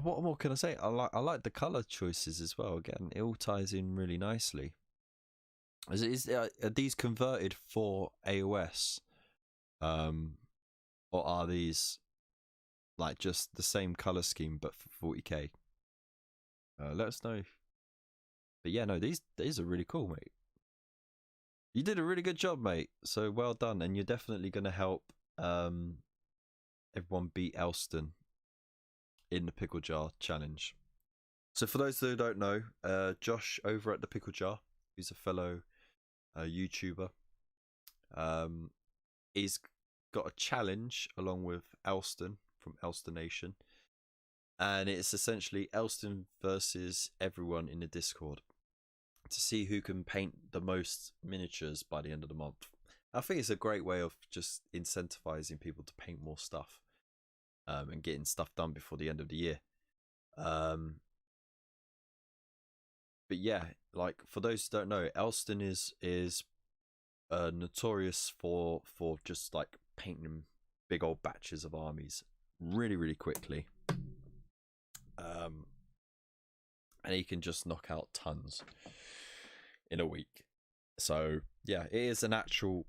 What more can I say? I like the color choices as well. Again, it all ties in really nicely. Are these converted for AOS? Or are these like just the same color scheme but for 40k? Let us know. But yeah, no, these are really cool, mate. You did a really good job, mate. So well done, and you're definitely going to help everyone beat Elston in the Pickle Jar challenge. So for those who don't know, Josh over at the Pickle Jar, who's a fellow YouTuber, he's got a challenge along with Elston from Elston Nation, and it's essentially Elston versus everyone in the Discord to see who can paint the most miniatures by the end of the month. I think it's a great way of just incentivizing people to paint more stuff and getting stuff done before the end of the year. But yeah, like for those who don't know, Elston is notorious for just like painting big old batches of armies really, really quickly. And he can just knock out tons in a week. So yeah, it is an actual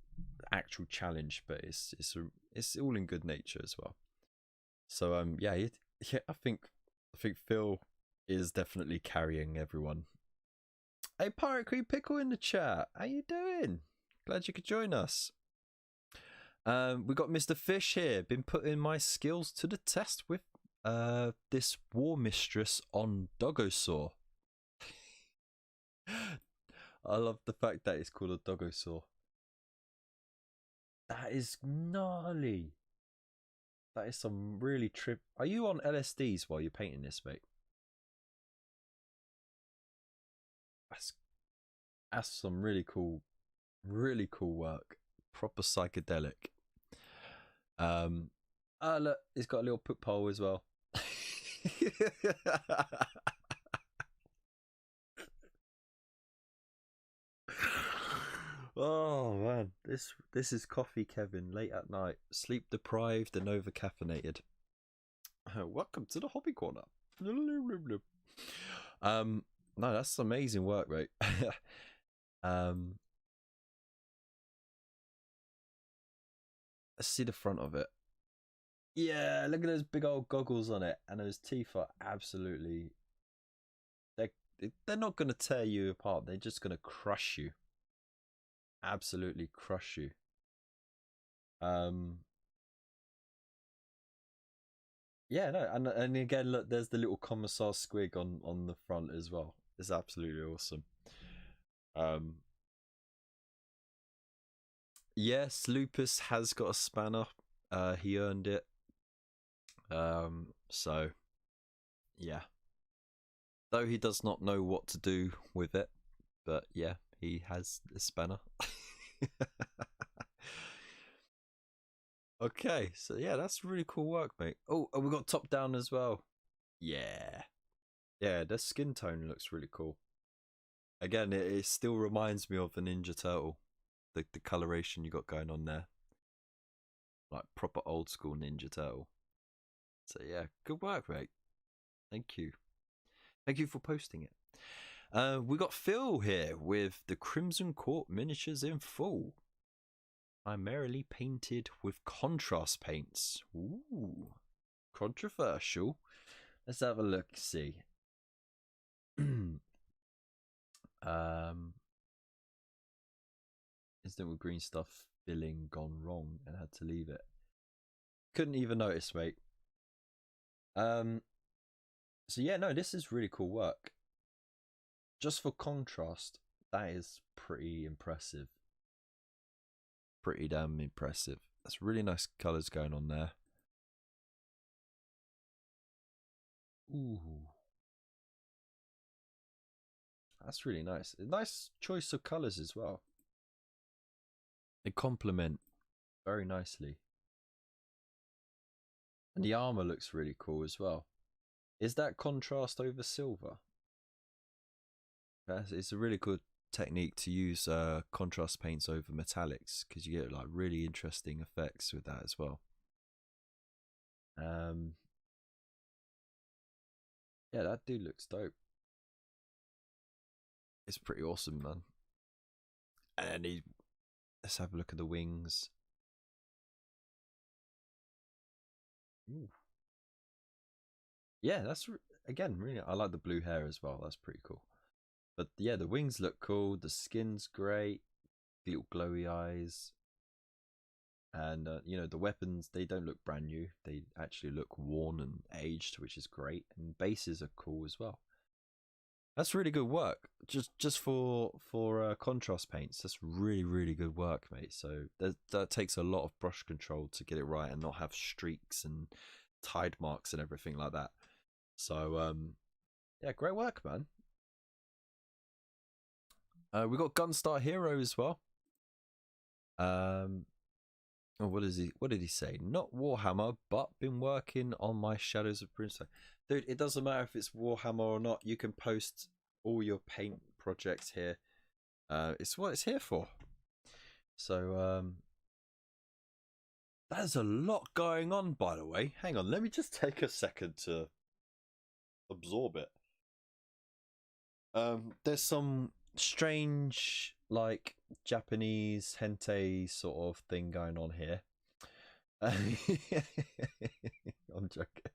challenge, but it's all in good nature as well. So yeah, I think Phil is definitely carrying everyone. Hey, Pirate Cream Pickle in the chat, how you doing? Glad you could join us. We got Mr. Fish here, been putting my skills to the test with this War Mistress on Dogosaur. I love the fact that it's called a Dogosaur. That is gnarly. That is some really trip. Are you on LSDs while you're painting this, mate? That's some really cool work. Proper psychedelic. Look, he's got a little poop hole as well. Oh man, this is coffee Kevin late at night, sleep deprived and over caffeinated. Welcome to the hobby corner. No, that's amazing work, mate. Let's see the front of it. Yeah, look at those big old goggles on it, and those teeth are absolutely. They're not going to tear you apart. They're just going to crush you. Absolutely crush you. Yeah, no, and again, look, there's the little Commissar squig on the front as well. It's absolutely awesome. Yes, Lupus has got a spanner. He earned it. So yeah. Though he does not know what to do with it, but yeah, he has a spanner. Okay, so yeah, that's really cool work, mate. Oh, we got top down as well. Yeah. Yeah, the skin tone looks really cool. Again, it still reminds me of the Ninja Turtle. The coloration you got going on there. Like proper old school Ninja Turtle. So yeah, good work, mate. Thank you. Thank you for posting it. We got Phil here with the Crimson Court miniatures in full. Primarily painted with contrast paints. Ooh, controversial. Let's have a look. See. Instant with green stuff filling gone wrong and had to leave it. Couldn't even notice, mate. So yeah, no, this is really cool work. Just for contrast, that is pretty impressive. Pretty damn impressive. That's really nice colours going on there. Ooh. That's really nice. A nice choice of colours as well. They complement very nicely. And the armour looks really cool as well. Is that contrast over silver? It's a really good technique to use contrast paints over metallics, because you get like really interesting effects with that as well. Yeah, that dude looks dope. It's pretty awesome, man. And let's have a look at the wings. Ooh. Yeah, that's again really. I like the blue hair as well. That's pretty cool. But yeah, the wings look cool. The skin's great. Little glowy eyes. And you know, the weapons, they don't look brand new. They actually look worn and aged, which is great. And bases are cool as well. That's really good work. Just for contrast paints, that's really good work, mate. So that takes a lot of brush control to get it right and not have streaks and tide marks and everything like that. So yeah, great work, man. We got Gunstar Hero as well. Oh, what did he say? Not Warhammer, but been working on my Shadows of Brimstone. Dude, it doesn't matter if it's Warhammer or not. You can post all your paint projects here. It's what it's here for. So there's a lot going on, by the way. Hang on, let me just take a second to absorb it. There's some strange, like, Japanese hentai sort of thing going on here. I'm joking.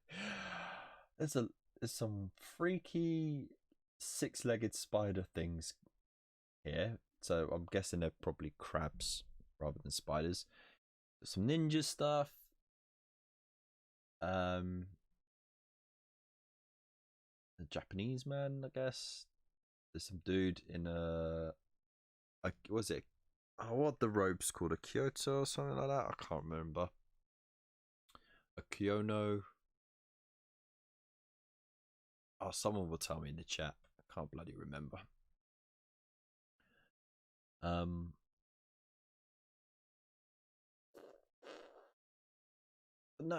There's some freaky six-legged spider things here. So I'm guessing they're probably crabs rather than spiders. Some ninja stuff. A Japanese man, I guess. There's some dude in a what was it? Oh, what the robe's called? A Kyoto or something like that? I can't remember. A Kyono. Oh, someone will tell me in the chat. I can't bloody remember. No,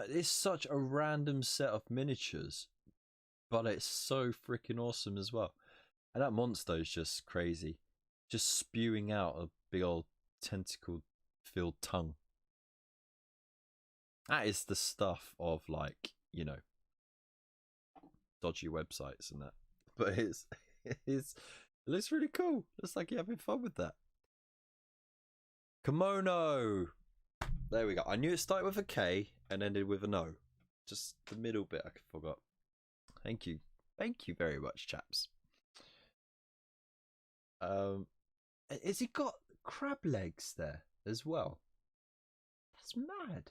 it's such a random set of miniatures, but it's so freaking awesome as well. And that monster is just crazy, just spewing out a big old tentacle-filled tongue. That is the stuff of, like, you know, dodgy websites and that. But it looks really cool. Looks like you're having fun with that. Kimono. There we go. I knew it started with a K and ended with an O. Just the middle bit I forgot. Thank you. Thank you very much, chaps. Has he got crab legs there as well? That's mad.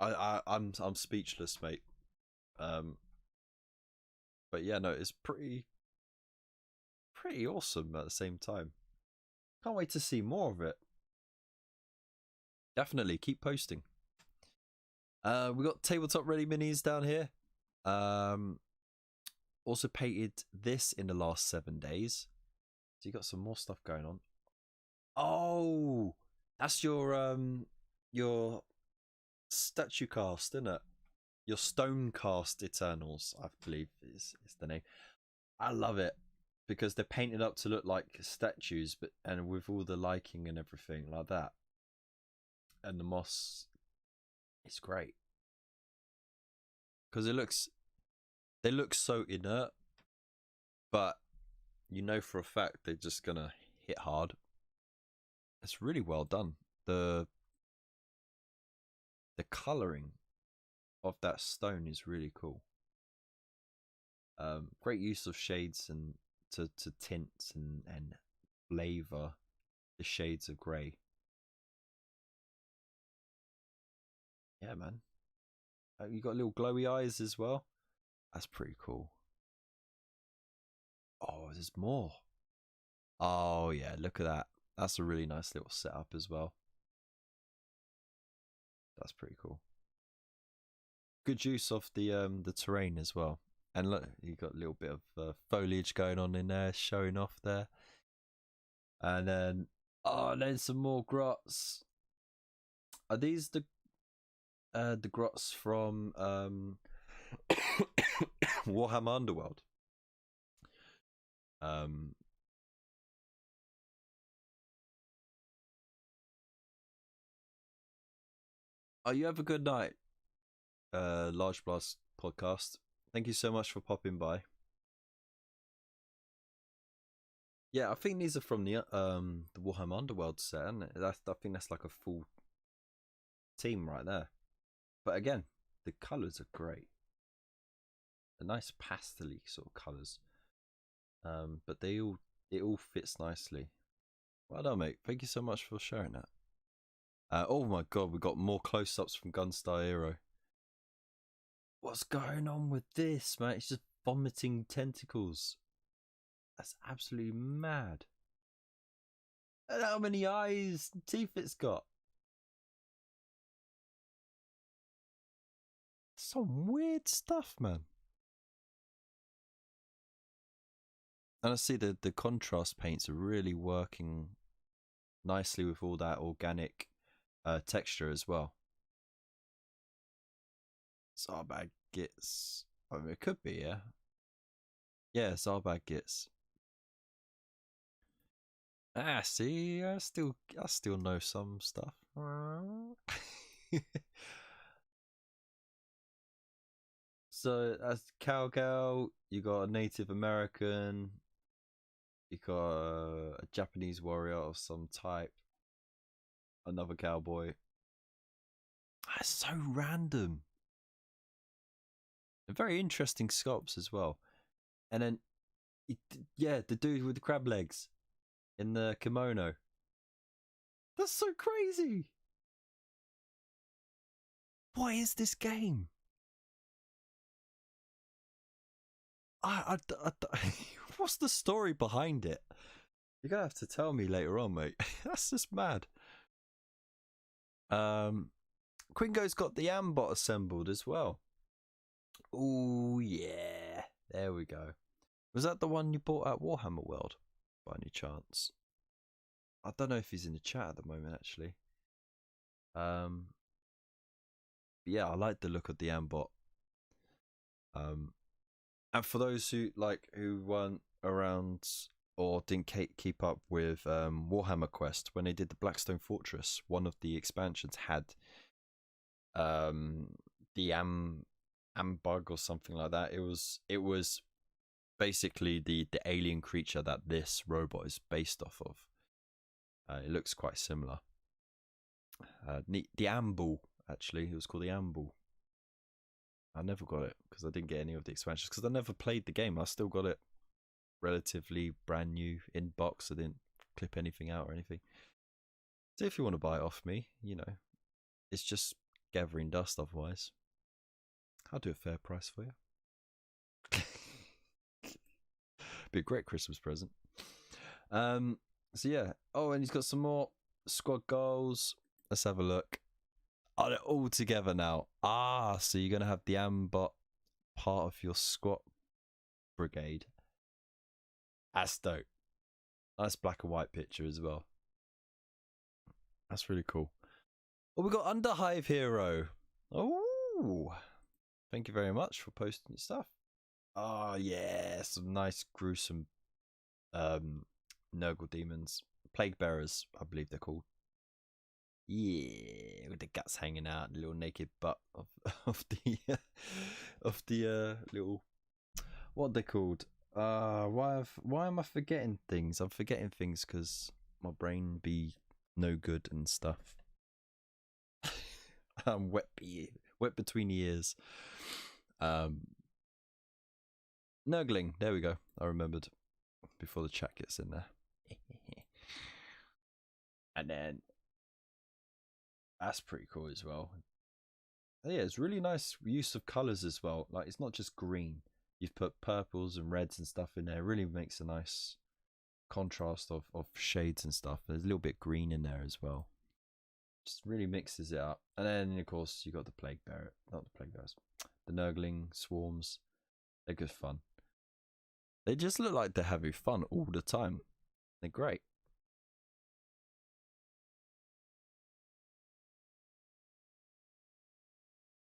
I'm speechless, mate. But yeah, no, it's pretty awesome at the same time. Can't wait to see more of it. Definitely keep posting. We got tabletop ready minis down here. Also painted this in the last 7 days. So you got some more stuff going on. Oh, that's your statue cast, isn't it? Your stone cast Eternals, I believe is the name. I love it because they're painted up to look like statues, but and with all the liking and everything like that. And the moss is great because they look so inert, but you know for a fact they're just gonna hit hard. It's really well done. The coloring of that stone is really cool. Great use of shades and to tints and flavor the shades of grey. Yeah, man. You got little glowy eyes as well. That's pretty cool. Oh, there's more. Oh yeah, look at that. That's a really nice little setup as well. That's pretty cool. Good use of the terrain as well. And look, you got a little bit of foliage going on in there, showing off there. And then, oh, then some more grots. Are these the grots from Warhammer Underworld. Oh, you have a good night, Large Blast Podcast. Thank you so much for popping by. Yeah, I think these are from the Warhammer Underworld set, isn't it? I think that's like a full team right there. But again, the colours are great. A nice pastel-y sort of colours. But it all fits nicely. Well done, mate. Thank you so much for sharing that. Oh my god, we got more close-ups from Gunstar Hero. What's going on with this, man? It's just vomiting tentacles. That's absolutely mad. And how many eyes and teeth it's got. Some weird stuff, man. And I see the contrast paints are really working nicely with all that organic texture as well. Zarbag Gits. I mean, it could be, yeah. Yeah, Zarbag Gits. See, I still know some stuff. So as cowgirl, you got a Native American, you got a Japanese warrior of some type, another cowboy. That's so random. And very interesting sculpts as well. And then, yeah, the dude with the crab legs in the kimono. That's so crazy. What is this game? What's the story behind it? You're gonna have to tell me later on, mate. That's just mad. Quingo's got the Ambot assembled as well. Oh yeah, there we go. Was that the one you bought at Warhammer World, by any chance? I don't know if he's in the chat at the moment, actually. Yeah, I like the look of the Ambot. And for those who weren't around or didn't keep up with Warhammer Quest, when they did the Blackstone Fortress, one of the expansions had the Ambug or something like that. It was basically the alien creature that this robot is based off of. It looks quite similar. The Amble, actually, it was called the Amble. I never got it because I didn't get any of the expansions because I never played the game. I still got it relatively brand new in box. I didn't clip anything out or anything. So if you want to buy it off me, you know, it's just gathering dust otherwise. I'll do a fair price for you. Be a great Christmas present. So yeah. Oh, and he's got some more squad goals. Let's have a look. Oh, they're all together now. So you're going to have the Ambot part of your squad brigade. That's dope. Nice black and white picture as well. That's really cool. Oh, we got Underhive Hero. Oh, thank you very much for posting your stuff. Oh, yeah. Some nice, gruesome Nurgle demons. Plague Bearers, I believe they're called. Yeah, with the guts hanging out, the little naked butt of the little, what are they called? Why am I forgetting things? I'm forgetting things because my brain be no good and stuff. I'm wet between the ears. Nurgling, there we go. I remembered before the chat gets in there. And then that's pretty cool as well. Yeah, it's really nice use of colours as well. Like, it's not just green. You've put purples and reds and stuff in there. It really makes a nice contrast of shades and stuff. There's a little bit green in there as well. Just really mixes it up. And then, of course, you got the Plague Bearer. Not the Plague Bearers. The Nurgling Swarms. They're good fun. They just look like they're having fun all the time. They're great.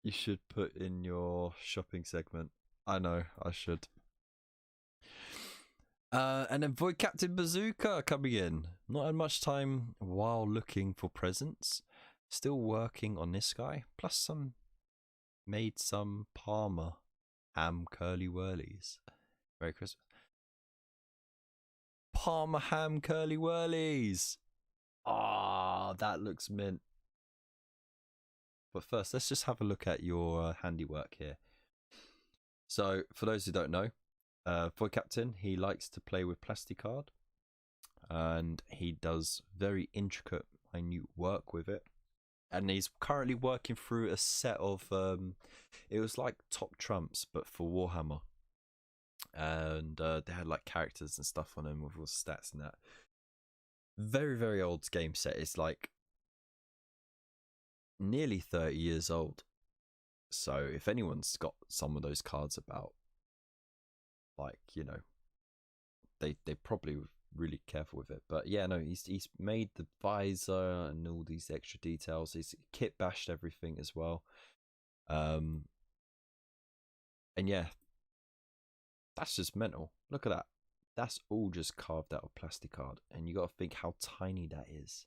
You should put in your shopping segment I know, I should. And then Void Captain Bazooka coming in. Not had much time while looking for presents. Still working on this guy. Plus made some Parma ham curly whirlies. Merry Christmas. Parma ham curly whirlies. Ah, that looks mint. But first, let's just have a look at your handiwork here. So, for those who don't know, Void Captain, he likes to play with plasticard, and he does very intricate, minute work with it. And he's currently working through a set of, it was like Top Trumps, but for Warhammer. And they had like characters and stuff on them with all the stats and that. Very, very old game set. It's like nearly 30 years old. So if anyone's got some of those cards about, like, you know, they probably were really careful with it. But yeah, no, he's made the visor and all these extra details. He's kit bashed everything as well. And yeah, that's just mental. Look at that. That's all just carved out of plasticard, and you got to think how tiny that is.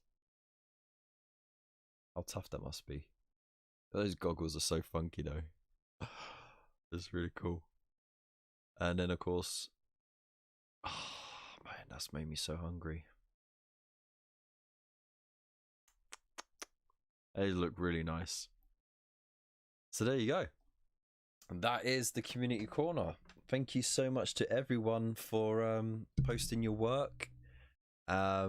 How tough that must be. Those goggles are so funky though. It's really cool. And then of course, oh man, that's made me so hungry. They look really nice. So there you go. And that is the community corner. Thank you so much to everyone for posting your work. Yeah,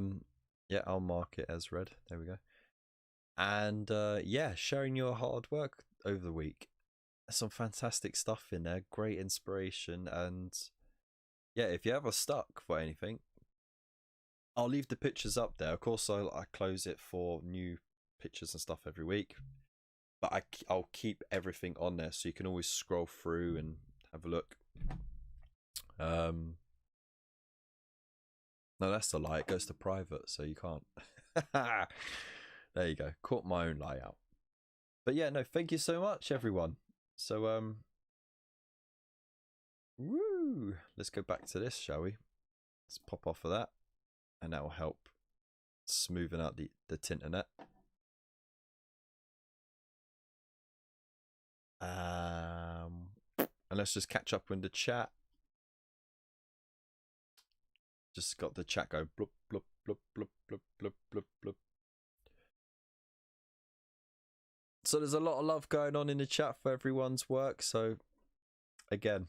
I'll mark it as read. There we go. And yeah, sharing your hard work over the week. Some fantastic stuff in there, great inspiration. And yeah, if you're ever stuck for anything, I'll leave the pictures up there. Of course, I close it for new pictures and stuff every week, but I'll keep everything on there so you can always scroll through and have a look. No, that's a lie. It goes to private, so you can't. There you go. Caught my own lie out. But yeah, no, thank you so much, everyone. So woo! Let's go back to this, shall we? Let's pop off of that, and that will help smoothen out the tinternet. And let's just catch up in the chat. Just got the chat go blub blub blub blub blub blub blub blub. So there's a lot of love going on in the chat for everyone's work. So again,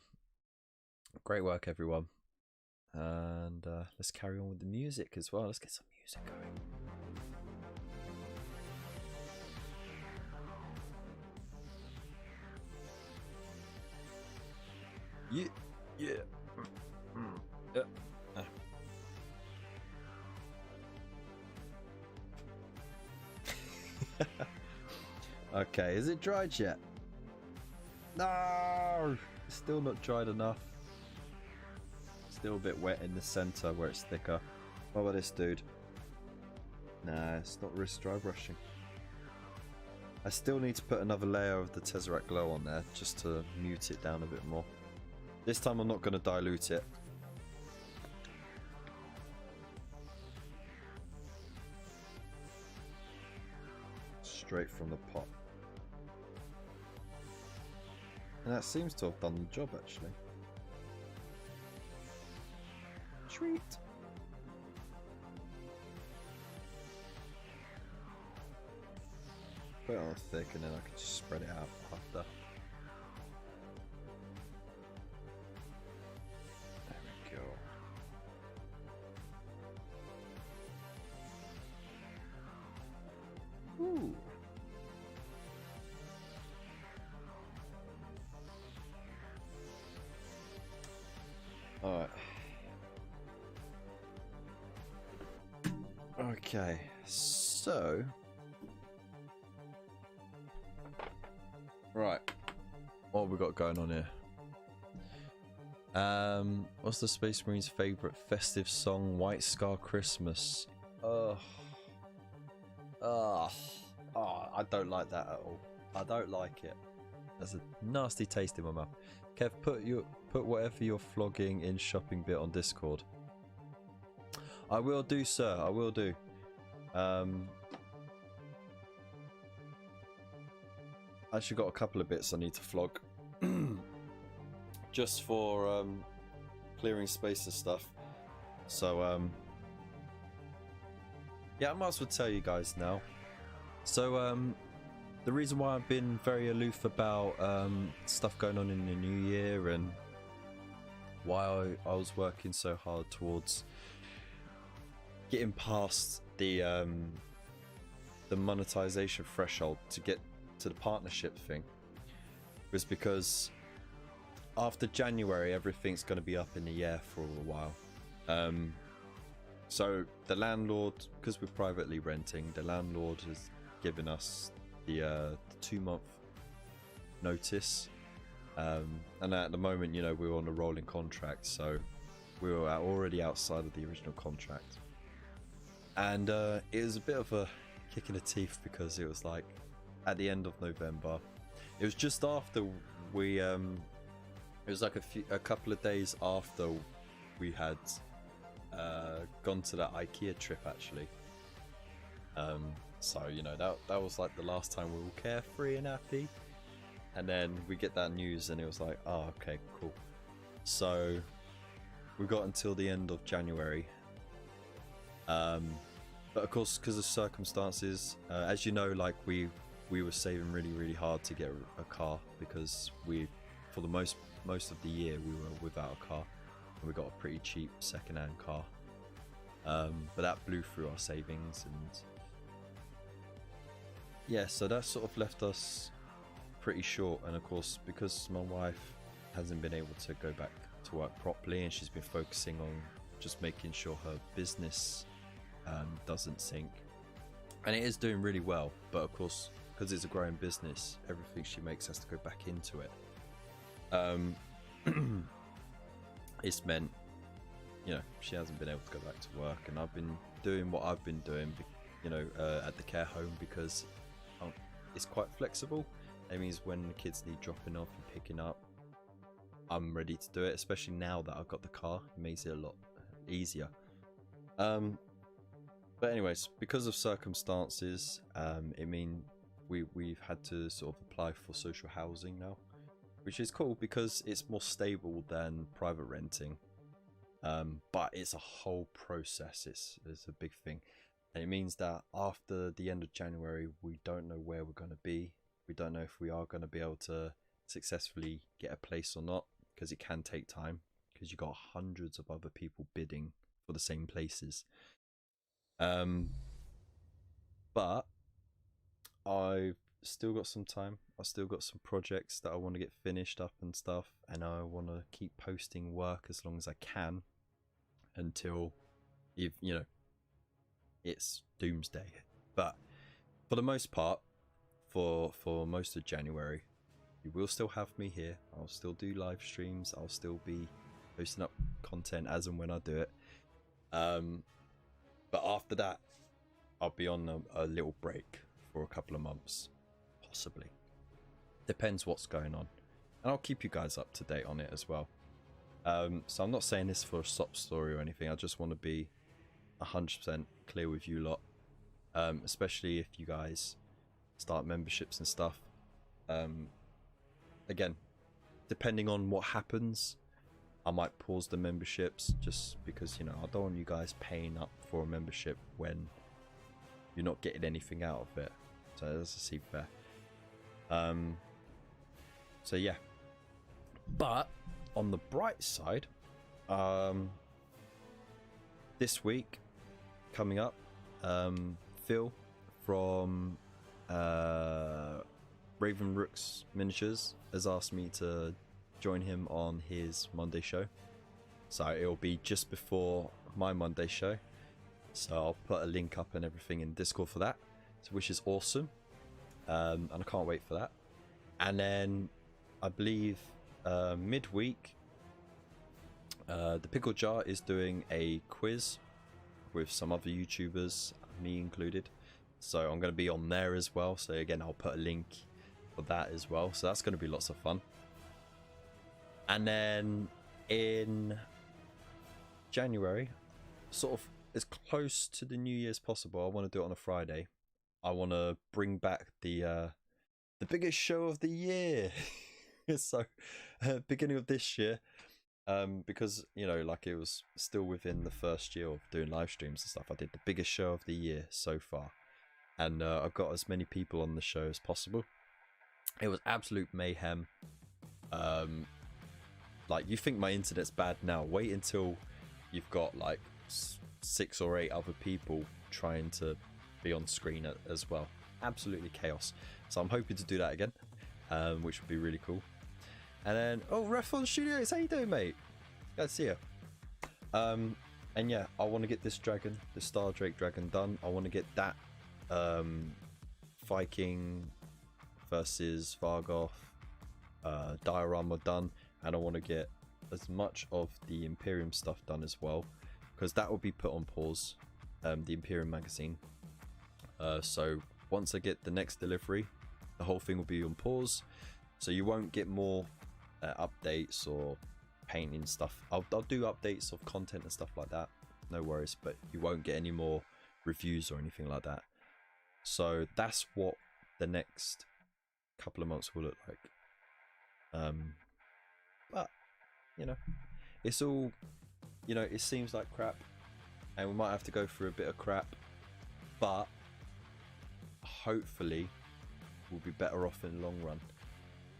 great work, everyone. And let's carry on with the music as well. Let's get some music going. Yeah, yeah. Okay, is it dried yet? No, it's still not dried enough. Still a bit wet in the center where it's thicker. What about this dude? Nah, it's not wrist dry brushing. I still need to put another layer of the Tesseract Glow on there just to mute it down a bit more. This time I'm not going to dilute it. Straight from the pot. And that seems to have done the job, actually. Sweet. Put it on thick and then I can just spread it out after. There we go. Ooh. Alright. Okay, so right, what have we got going on here? What's the Space Marine's favorite festive song? White Scar Christmas. I don't like that at all. I don't like it. That's a nasty taste in my mouth. Kev, put whatever you're flogging in shopping bit on Discord. I will do, sir. I will do. I actually got a couple of bits I need to flog. Just for clearing space and stuff. So yeah, I might as well tell you guys now. So the reason why I've been very aloof about stuff going on in the new year and why I was working so hard towards getting past the monetization threshold to get to the partnership thing was because after January everything's going to be up in the air for a while. So the landlord, because we're privately renting, the landlord has given us the 2-month notice, and at the moment, you know, we're on a rolling contract, so we were already outside of the original contract, and it was a bit of a kick in the teeth because it was like at the end of November. It was just after we it was like a couple of days after we had gone to that IKEA trip actually. So you know, that was like the last time we were carefree and happy, and then we get that news and it was like, oh, okay, cool. So we got until the end of January, but of course, because of circumstances, as you know, like we were saving really hard to get a car, because we, for the most of the year, we were without a car, and we got a pretty cheap second-hand car, but that blew through our savings, and yeah, so that sort of left us pretty short. And of course, because my wife hasn't been able to go back to work properly, and she's been focusing on just making sure her business doesn't sink, and it is doing really well, but of course, because it's a growing business, everything she makes has to go back into it. It's meant, you know, she hasn't been able to go back to work, and I've been doing what I've been doing, you know, at the care home, because it's quite flexible. It means when the kids need dropping off and picking up, I'm ready to do it, especially now that I've got the car. It makes it a lot easier. But anyways, because of circumstances, it means we've had to sort of apply for social housing now, which is cool because it's more stable than private renting. But it's a whole process. It's a big thing. And it means that after the end of January, we don't know where we're going to be. We don't know if we are going to be able to successfully get a place or not, because it can take time, because you got hundreds of other people bidding for the same places. But I've still got some time. I've still got some projects that I want to get finished up and stuff, and I want to keep posting work as long as I can until, you know, it's doomsday. But for the most part, for most of January, you will still have me here. I'll still do live streams. I'll still be posting up content as and when I do it. But after that, I'll be on a little break for a couple of months, possibly. Depends what's going on, and I'll keep you guys up to date on it as well. So I'm not saying this for a sob story or anything. I just want to be 100% clear with you lot, especially if you guys start memberships and stuff. Again, depending on what happens, I might pause the memberships, just because, you know, I don't want you guys paying up for a membership when you're not getting anything out of it. So that doesn't seem fair. So yeah, but on the bright side, this week coming up, Phil from Raven Rook's Miniatures has asked me to join him on his Monday show, so it'll be just before my Monday show, so I'll put a link up and everything in Discord for that, so, which is awesome, and I can't wait for that. And then I believe midweek, the Pickle Jar is doing a quiz with some other YouTubers, me included, so I'm going to be on there as well. So again, I'll put a link for that as well. So that's going to be lots of fun. And then in January, sort of as close to the New Year as possible, I want to do it on a Friday. I want to bring back the biggest show of the year. So beginning of this year, because you know, like, it was still within the first year of doing live streams and stuff, I did the biggest show of the year so far, and I've got as many people on the show as possible. It was absolute mayhem. Like, you think my internet's bad now, wait until you've got like 6 or 8 other people trying to be on screen as well. Absolutely chaos. So I'm hoping to do that again, which would be really cool. And then, oh, Refon Studios, how you doing, mate? Glad to see you. And yeah, I want to get this dragon, the Star Drake dragon, done. I want to get that Viking versus Vargoth diorama done, and I want to get as much of the Imperium stuff done as well, because that will be put on pause, the Imperium magazine. So once I get the next delivery, the whole thing will be on pause, so you won't get more updates or painting stuff. I'll do updates of content and stuff like that, no worries, but you won't get any more reviews or anything like that. So that's what the next couple of months will look like. But you know, it's all, you know, it seems like crap, and we might have to go through a bit of crap, but hopefully we'll be better off in the long run.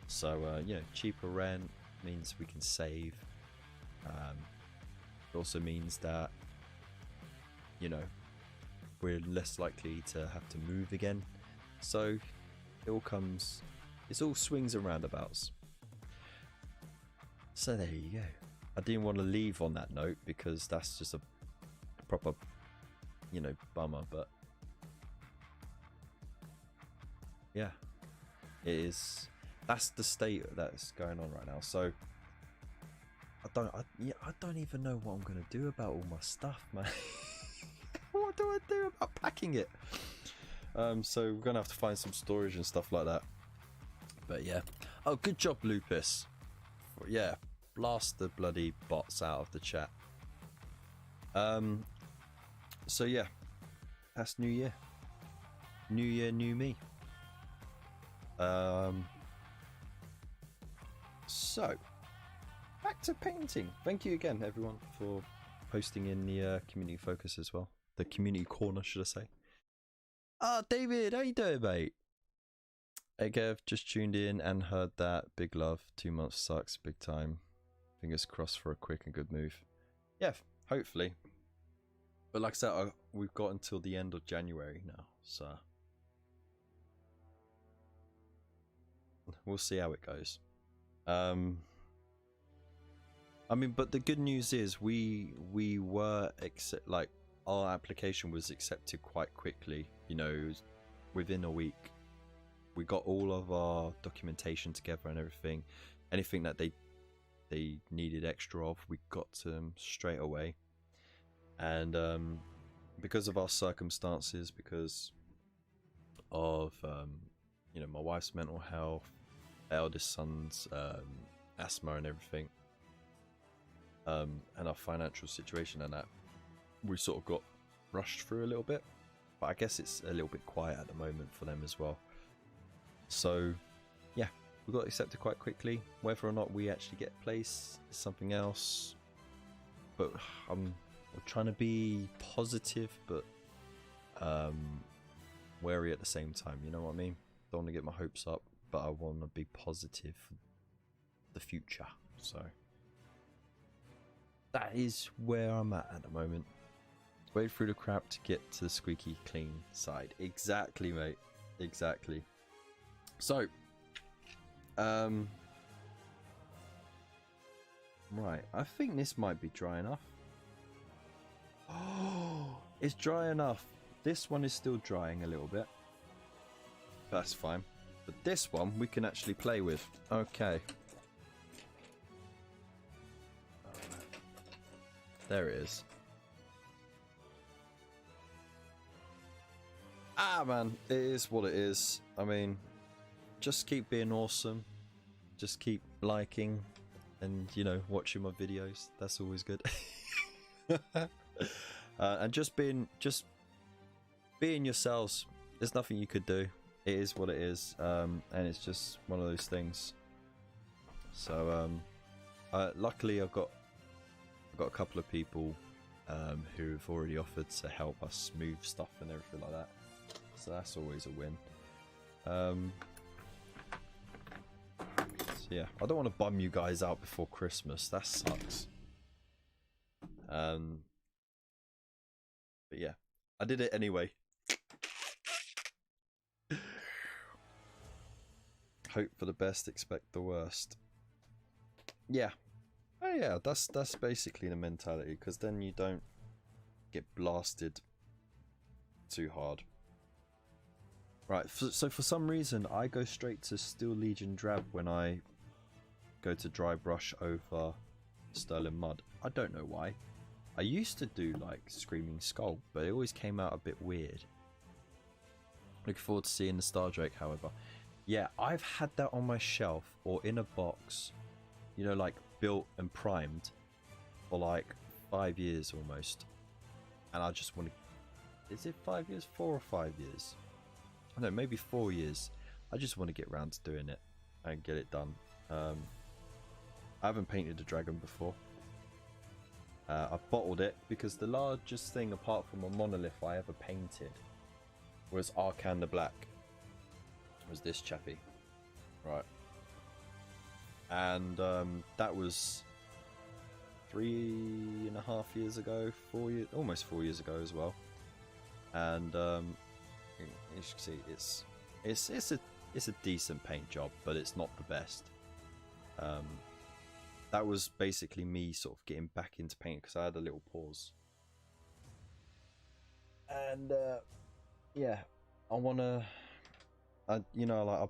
So you know, cheaper rent means we can save. It also means that, you know, we're less likely to have to move again. So it all comes, it's all swings and roundabouts. So there you go. I didn't want to leave on that note because that's just a proper, you know, bummer, but yeah, it is. That's the state that's going on right now. So I don't even know what I'm gonna do about all my stuff, man. What do I do about packing it? So we're gonna have to find some storage and stuff like that. But yeah. Oh, good job, Lupus. Yeah, blast the bloody bots out of the chat. So yeah, that's New Year. New Year, new me. So back to painting. Thank you again, everyone, for posting in the community focus as well. The community corner, should I say? Ah, David, how you doing, mate? Hey, Gav, just tuned in and heard that. Big love. 2 months sucks big time. Fingers crossed for a quick and good move. Yeah, hopefully. But like I said, we've got until the end of January now, so we'll see how it goes. I mean, but the good news is we were like, our application was accepted quite quickly. You know, it was within a week. We got all of our documentation together and everything. Anything that they needed extra of, we got to them straight away. And because of our circumstances, because of you know, my wife's mental health, eldest son's asthma and everything, and our financial situation and that, we sort of got rushed through a little bit. But I guess it's a little bit quiet at the moment for them as well. So yeah, we got accepted quite quickly. Whether or not we actually get a place is something else. But I'm trying to be positive, but wary at the same time. You know what I mean? Don't want to get my hopes up, but I want to be positive for the future. So that is where I'm at the moment. Wait through the crap to get to the squeaky clean side. Exactly, mate. Exactly. So, right. I think this might be dry enough. Oh, it's dry enough. This one is still drying a little bit. That's fine. But this one we can actually play with. Okay. There it is. Ah, man, it is what it is. I mean, just keep being awesome. Just keep liking and, you know, watching my videos. That's always good. And just being yourselves. There's nothing you could do. It is what it is, and it's just one of those things. So luckily I've got a couple of people who've already offered to help us move stuff and everything like that, so that's always a win. So yeah, I don't want to bum you guys out before Christmas. That sucks. But yeah, I did it anyway. Hope for the best, expect the worst. Yeah. Oh yeah, that's basically the mentality, because then you don't get blasted too hard. Right, so for some reason I go straight to Steel Legion Drab when I go to dry brush over Sterling Mud. I don't know why. I used to do like Screaming Skull, but it always came out a bit weird. Looking forward to seeing the Star Drake, however. Yeah, I've had that on my shelf or in a box, you know, like built and primed for like 5 years almost. And I just want to... Is it 5 years? 4 or 5 years? I don't know, maybe 4 years. I just want to get around to doing it and get it done. I haven't painted a dragon before. I've bottled it because the largest thing apart from a monolith I ever painted was Arcan the Black. Was this chappy, right? And that was 3.5 years ago, 4 years, almost 4 years ago as well. And as you can see, it's a decent paint job, but it's not the best. That was basically me sort of getting back into paint because I had a little pause. And yeah, I wanna. You know, like I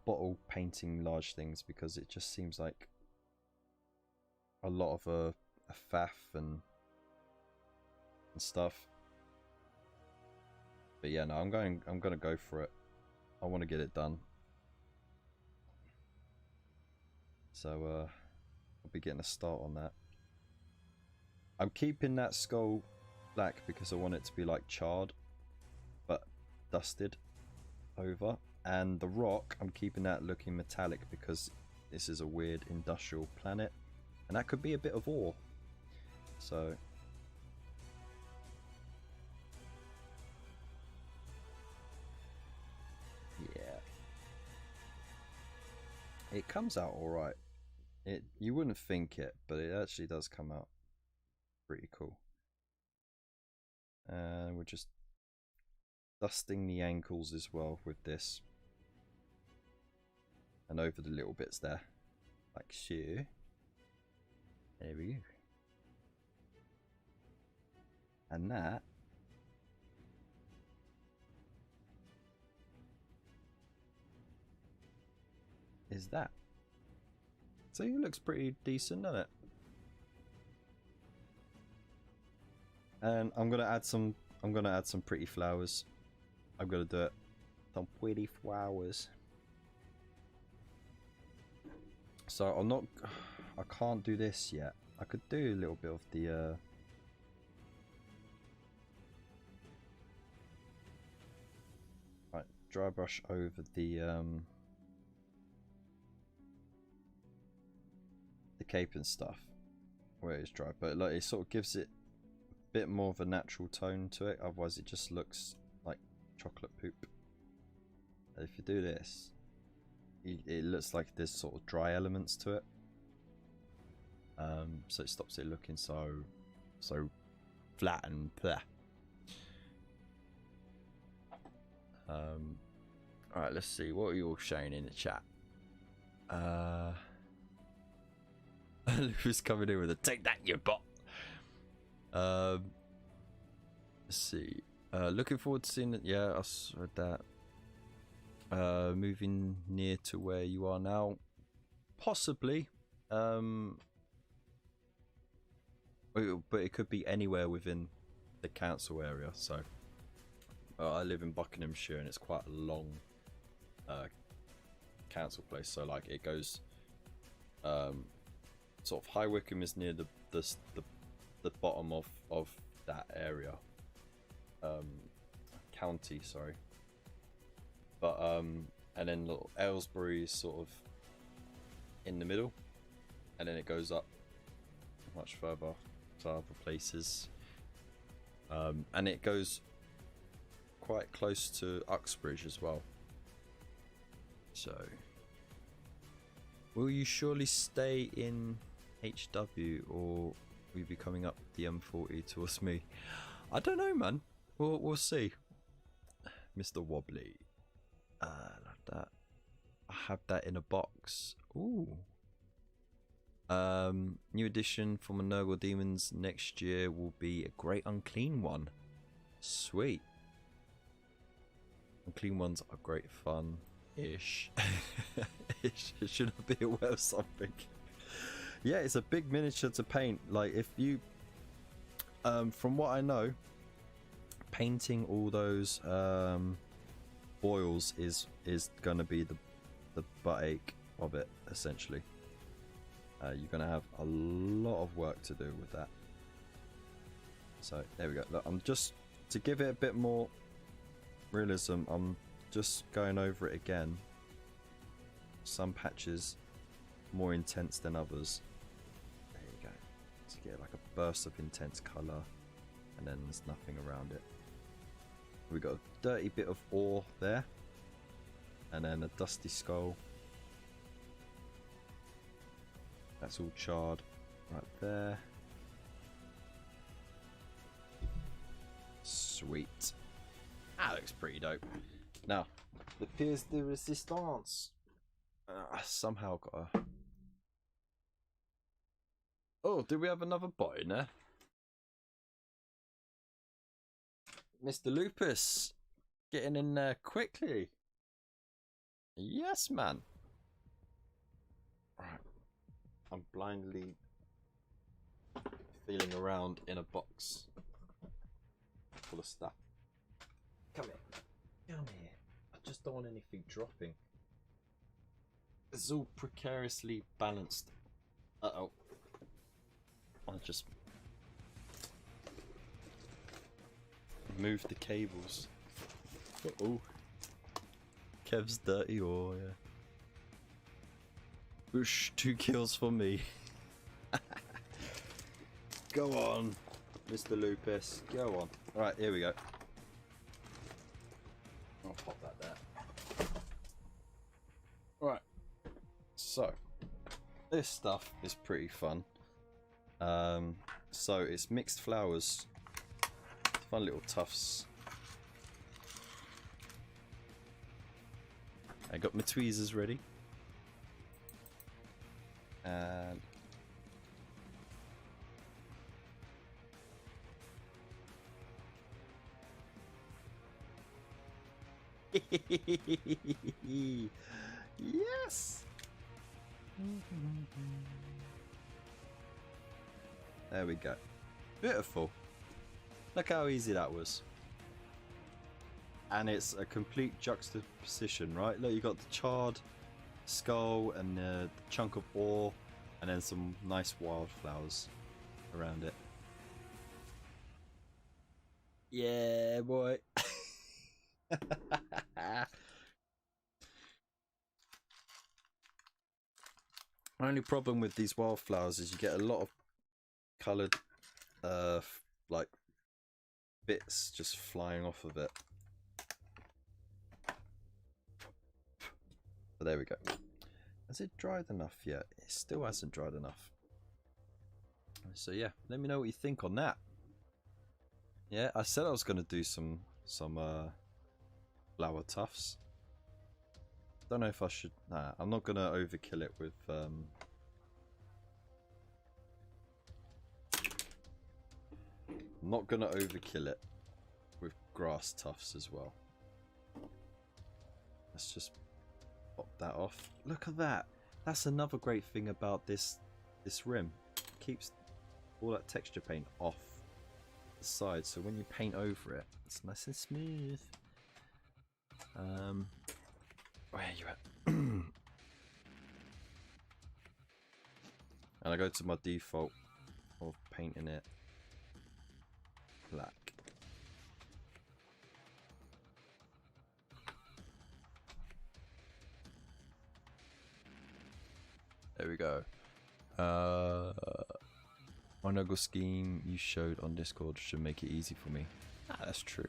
bottle painting large things because it just seems like a lot of a faff and stuff. But yeah, no, I'm gonna go for it. I want to get it done. So I'll be getting a start on that. I'm keeping that skull black because I want it to be like charred, but dusted over. And the rock, I'm keeping that looking metallic because this is a weird industrial planet. And that could be a bit of ore. So... yeah. It comes out alright. You wouldn't think it, but it actually does come out pretty cool. And we're just dusting the ankles as well with this. And over the little bits there, like so. There we go. And that is that. So it looks pretty decent, doesn't it? And I'm gonna add some pretty flowers. I'm gonna do it. Some pretty flowers. So I can't do this yet. I could do a little bit of the right, dry brush over the cape and stuff where it's dry, but like it sort of gives it a bit more of a natural tone to it, otherwise it just looks like chocolate poop. And if you do this, it looks like there's sort of dry elements to it, so it stops it looking so flat and bleh. Alright, let's see, what are you all showing in the chat? Who's coming in with a take that, you bot? Let's see, looking forward to seeing it. Yeah, I read that. Moving near to where you are now, possibly, but it could be anywhere within the council area. So I live in Buckinghamshire and it's quite a long council place. So like it goes, sort of High Wycombe is near the bottom of that area, county, sorry. But and then little Aylesbury is sort of in the middle, and then it goes up much further to other places, and it goes quite close to Uxbridge as well. So will you surely stay in HW, or will you be coming up the M40 towards me? I don't know, man. We'll see. Mr. Wobbly. Like that. I have that in a box. Ooh. New edition from Nurgle Demons next year will be a great unclean one. Sweet. Unclean ones are great fun. Ish. Should I be aware of something? Yeah, it's a big miniature to paint. Like if you, from what I know, painting all those boils is gonna be the butt ache of it, essentially. You're gonna have a lot of work to do with that. So there we go. Look, I'm just to give it a bit more realism. I'm just going over it again. Some patches more intense than others. There you go. To get like a burst of intense colour, and then there's nothing around it. We got a dirty bit of ore there, and then a dusty skull. That's all charred right there. Sweet. That looks pretty dope. Now, the pièce de résistance. Somehow got a... Oh, did we have another bot in there? Mr. Lupus, getting in there quickly. Yes, man. Right. I'm blindly feeling around in a box full of stuff. Come here. Come here. I just don't want anything dropping. It's all precariously balanced. Uh-oh. I'll just move the cables. Uh-oh. Kev's dirty ore, yeah. Whoosh, 2 kills for me. Go on, Mr. Lupus. Go on. Right, here we go. I'll pop that there. Right. So, this stuff is pretty fun. So it's mixed flowers. Fun little tufts. I got my tweezers ready. And yes. There we go. Beautiful. Look how easy that was. And it's a complete juxtaposition, right? Look, you got the charred skull and the chunk of ore, and then some nice wildflowers around it. Yeah, boy. Only problem with these wildflowers is you get a lot of coloured like bits just flying off of it. But there we go. Has it dried enough yet? It still hasn't dried enough. So yeah, let me know what you think on that. Yeah, I said I was going to do some flower tufts. Don't know if I should. Nah, I'm not going to overkill it with I'm not going to overkill it with grass tufts as well. Let's just pop that off. Look at that. That's another great thing about this rim. It keeps all that texture paint off the side, so when you paint over it, it's nice and smooth. Where are you at? And I go to my default of painting it black. There we go. My Nuggle scheme you showed on Discord should make it easy for me. Ah, that's true.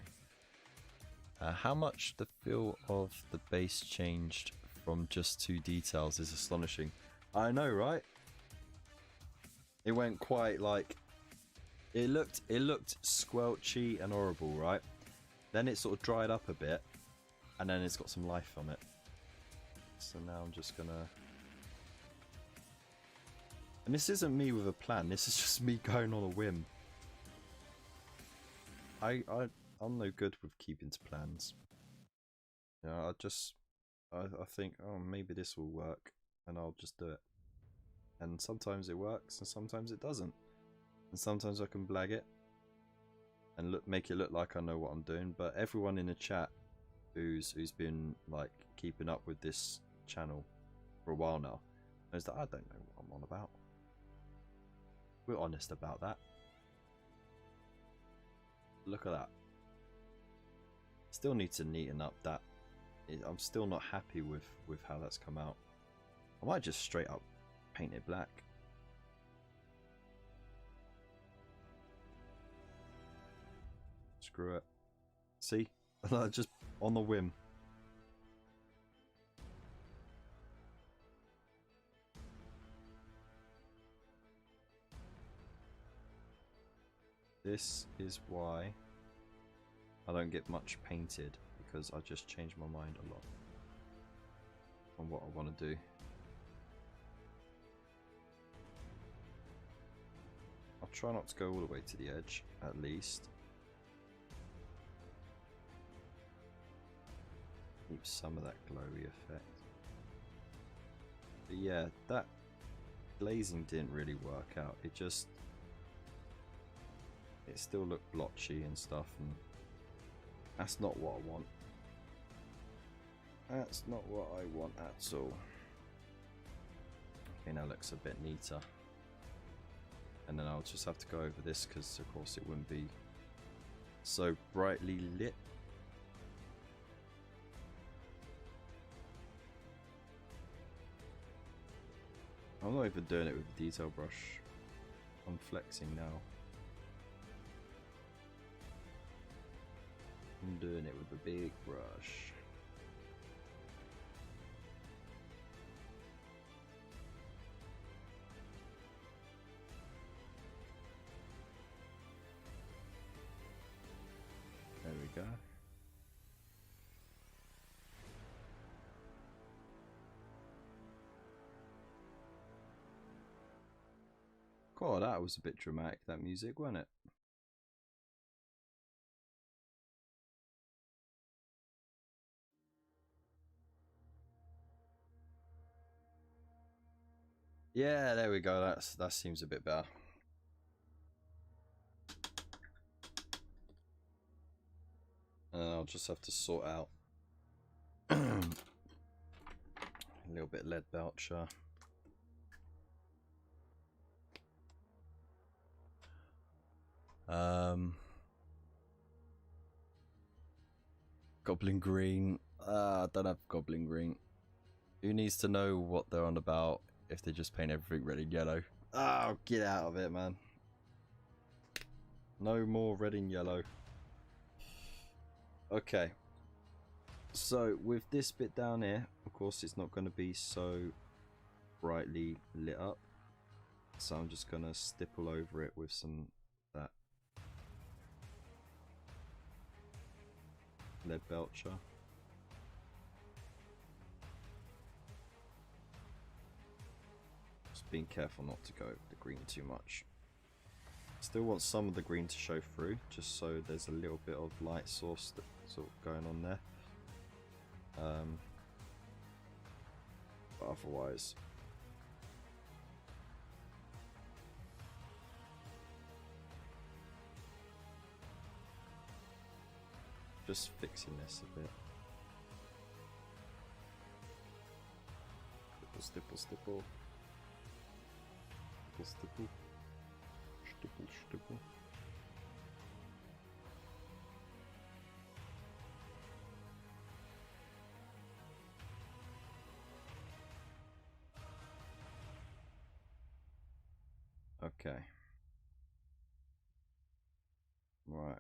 How much the feel of the base changed from just 2 details is astonishing. I know, right? It went quite like... It looked squelchy and horrible, right? Then it sort of dried up a bit. And then it's got some life on it. So now I'm just gonna... And this isn't me with a plan, this is just me going on a whim. I'm no good with keeping to plans. You know, I think, oh, maybe this will work, and I'll just do it. And sometimes it works, and sometimes it doesn't. And sometimes I can blag it, and make it look like I know what I'm doing. But everyone in the chat who's been like keeping up with this channel for a while now knows that I don't know what I'm on about. We're honest about that. Look at that. Still need to neaten up that. I'm still not happy with how that's come out. I might just straight up paint it black. Screw it. See? Just on the whim. This is why I don't get much painted, because I just change my mind a lot on what I want to do. I'll try not to go all the way to the edge, at least. Keep some of that glowy effect. But yeah, that glazing didn't really work out. It still looked blotchy and stuff, and that's not what I want. That's not what I want at all. Okay, now it looks a bit neater. And then I'll just have to go over this because of course it wouldn't be so brightly lit. I'm not even doing it with the detail brush. I'm flexing now. I'm doing it with a big brush. There we go. God, that was a bit dramatic, that music, wasn't it? Yeah, there we go. That seems a bit better. And I'll just have to sort out a little bit lead belcher. Goblin Green. I don't have Goblin Green. Who needs to know what they're on about if they just paint everything red and yellow? Oh, get out of it, man. No more red and yellow. Okay. So, with this bit down here, of course it's not going to be so brightly lit up. So I'm just going to stipple over it with some of that lead belcher. Just being careful not to go over the green too much. Still want some of the green to show through, just so there's a little bit of light source that's sort of going on there. But otherwise, just fixing this a bit. Stipple, stipple, stipple. Stipple, stipple. Stipple, stipple. Okay. Right.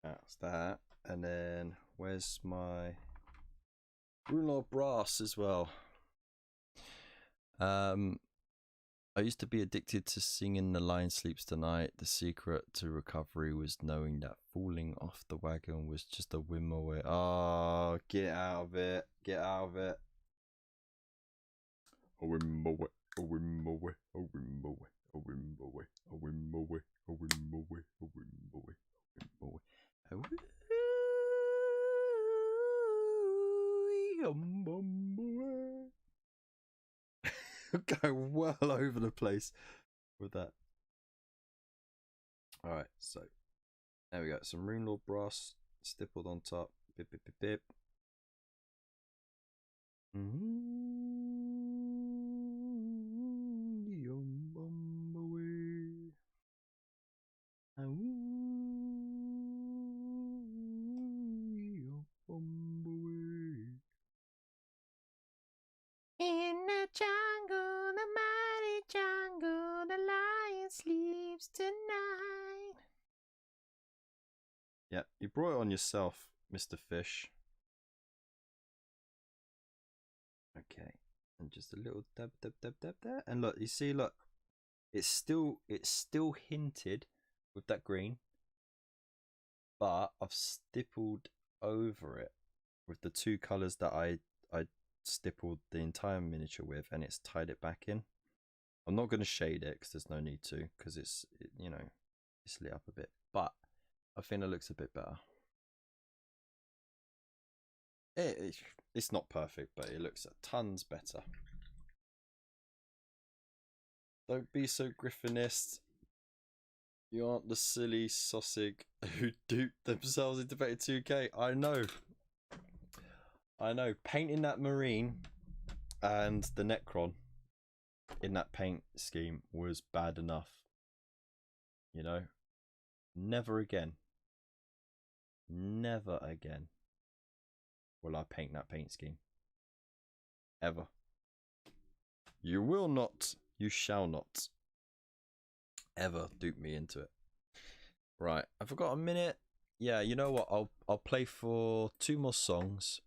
That's that. And then where's my Rune of Brass as well? I used to be addicted to singing The Lion Sleeps Tonight. The secret to recovery was knowing that falling off the wagon was just a whim away. Oh, get out of it. Get out of it. A whim away. A whim away. A whim away. A whim away. A whim away. A whim away. A whim away. A whim away. A whim away. Going well over the place with that. Alright, so there we go. Some Rune Lord Brass stippled on top. Bip, bip, bip, bip. In the jungle, the mighty jungle, the lion sleeps tonight. Yeah, you brought it on yourself, Mr. Fish. Okay, and just a little dab, dab, dab, dab there. And look, you see, look, it's still hinted with that green, but I've stippled over it with the two colours that I stippled the entire miniature with, and it's tied it back in. I'm not going to shade it because there's no need to, because it's lit up a bit, but I think it looks a bit better. It's not perfect, but it looks tons better. Don't be so griffinist. You aren't the silly sausage who duped themselves into betting 2k. I know. Painting that marine and the Necron in that paint scheme was bad enough. You know? Never again. Never again will I paint that paint scheme. Ever. You will not. You shall not. Ever dupe me into it. Right. I've got a minute. Yeah, you know what? I'll play for 2 more songs.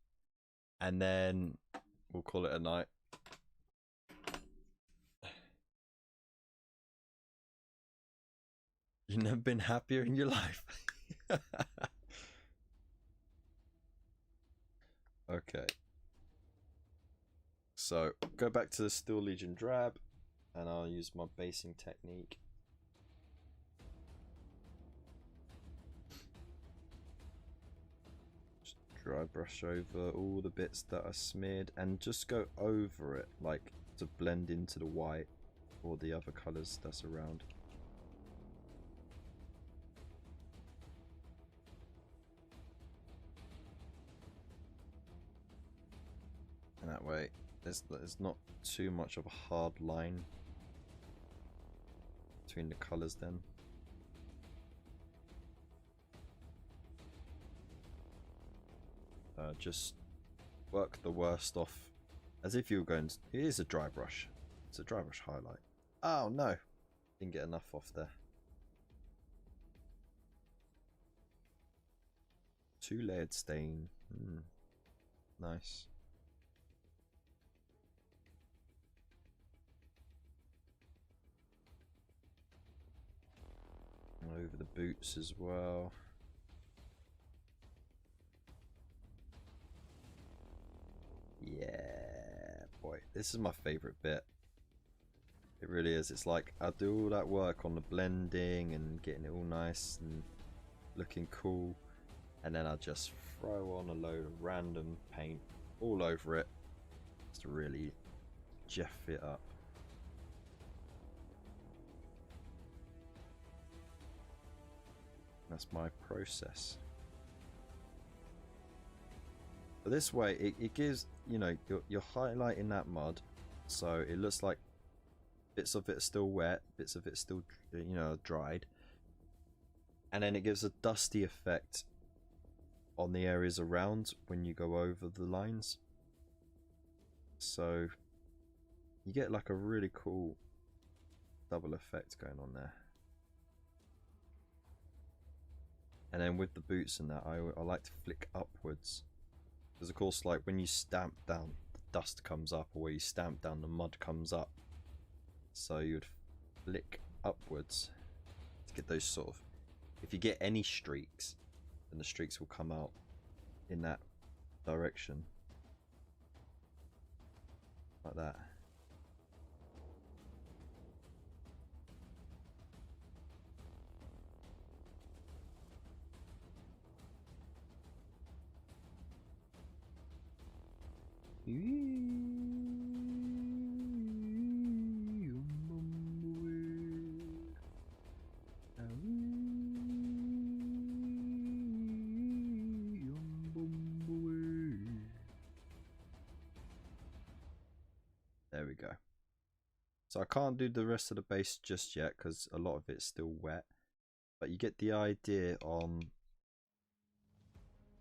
And then we'll call it a night. You've never been happier in your life. Okay. So, go back to the Steel Legion Drab. And I'll use my basing technique. Dry brush over all the bits that are smeared and just go over it, like to blend into the white or the other colours that's around. And that way there's not too much of a hard line between the colours then. Just work the worst off as if you were going to, it is a dry brush. It's a dry brush highlight. Oh no, didn't get enough off there. 2-layered stain. Nice. Over the boots as well. Yeah, boy, this is my favorite bit. It really is. It's like I do all that work on the blending and getting it all nice and looking cool, and then I just throw on a load of random paint all over it just to really jeff it up. That's my process. But this way, it gives, you know, you're highlighting that mud so it looks like bits of it are still wet, bits of it still, you know, dried, and then it gives a dusty effect on the areas around when you go over the lines. So you get like a really cool double effect going on there. And then with the boots and that, I like to flick upwards, because of course, like when you stamp down, the dust comes up, or where you stamp down, the mud comes up. So you'd flick upwards to get those sort of, if you get any streaks, then the streaks will come out in that direction, like that. There we go. So I can't do the rest of the base just yet because a lot of it's still wet, but you get the idea on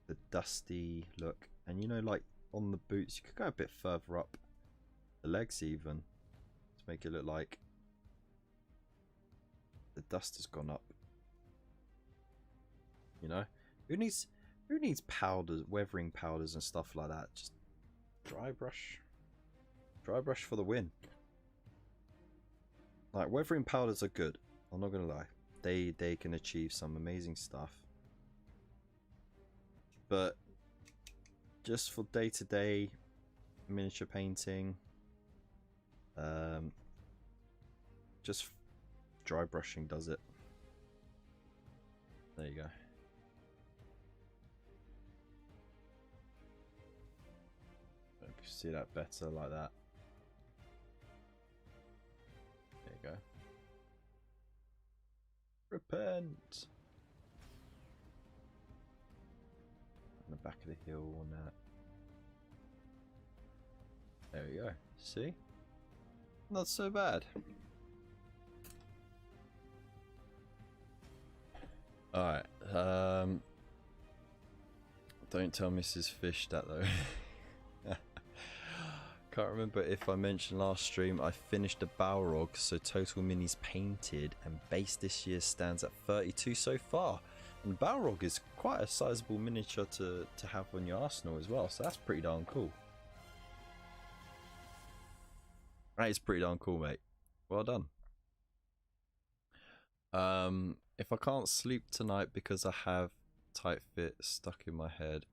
the dusty look. And you know, like on the boots, you could go a bit further up the legs even to make it look like the dust has gone up. You know, who needs powders, weathering powders and stuff like that? Just dry brush for the win. Like, weathering powders are good, I'm not gonna lie, they can achieve some amazing stuff, but just for day-to-day miniature painting, just dry brushing does it. There you go. Hope you see that better like that. There you go. Repent! On the back of the hill on that. There we go. See? Not so bad. Alright. Don't tell Mrs. Fish that though. Can't remember if I mentioned last stream, I finished a Balrog, so total minis painted, and base this year stands at 32 so far. And Balrog is quite a sizable miniature to have on your arsenal as well, so that's pretty darn cool. That is pretty darn cool, mate. Well done. If I can't sleep tonight because I have tight fit stuck in my head,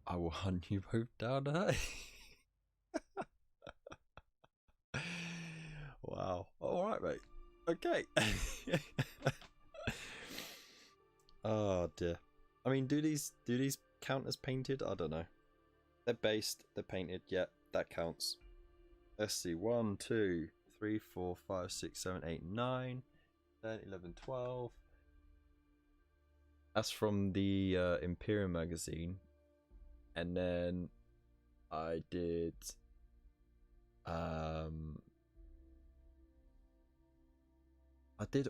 I will hunt you both down, eh? Wow. Alright, mate. Okay. Oh dear. I mean, do these count as painted? I don't know. They're based, they're painted, yeah, that counts. Let's see, 1, 2, 3, 4, 5, 6, 7, 8, 9, 10, 11, 12. That's from the Imperium magazine. And then I did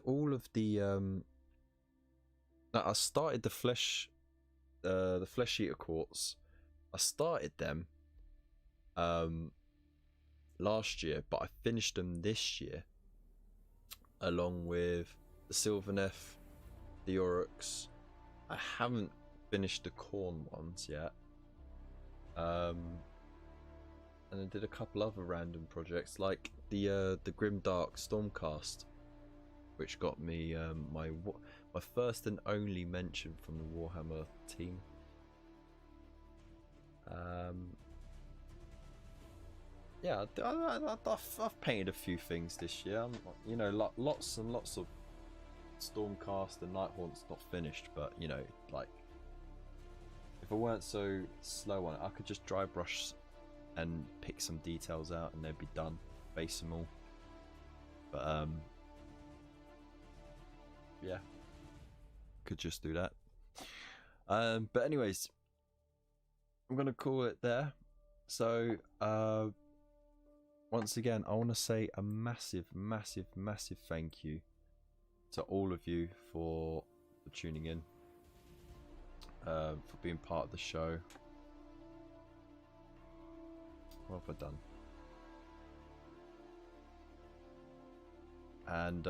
all of the I started the flesh eater quartz. I started them last year, but I finished them this year along with the Sylvaneth, the Oryx. I haven't finished the Khorne ones yet. And I did a couple other random projects like the Grimdark Stormcast, which got me my first and only mention from the Warhammer team. Yeah, I've painted a few things this year. You know, lots and lots of Stormcast and Nighthaunt's not finished, but you know, like, if I weren't so slow on it, I could just dry brush and pick some details out and they'd be done, base them all. But yeah, could just do that. But anyways, I'm gonna call it there. So, once again, I want to say a massive, massive, massive thank you to all of you for tuning in, for being part of the show. What have I done? And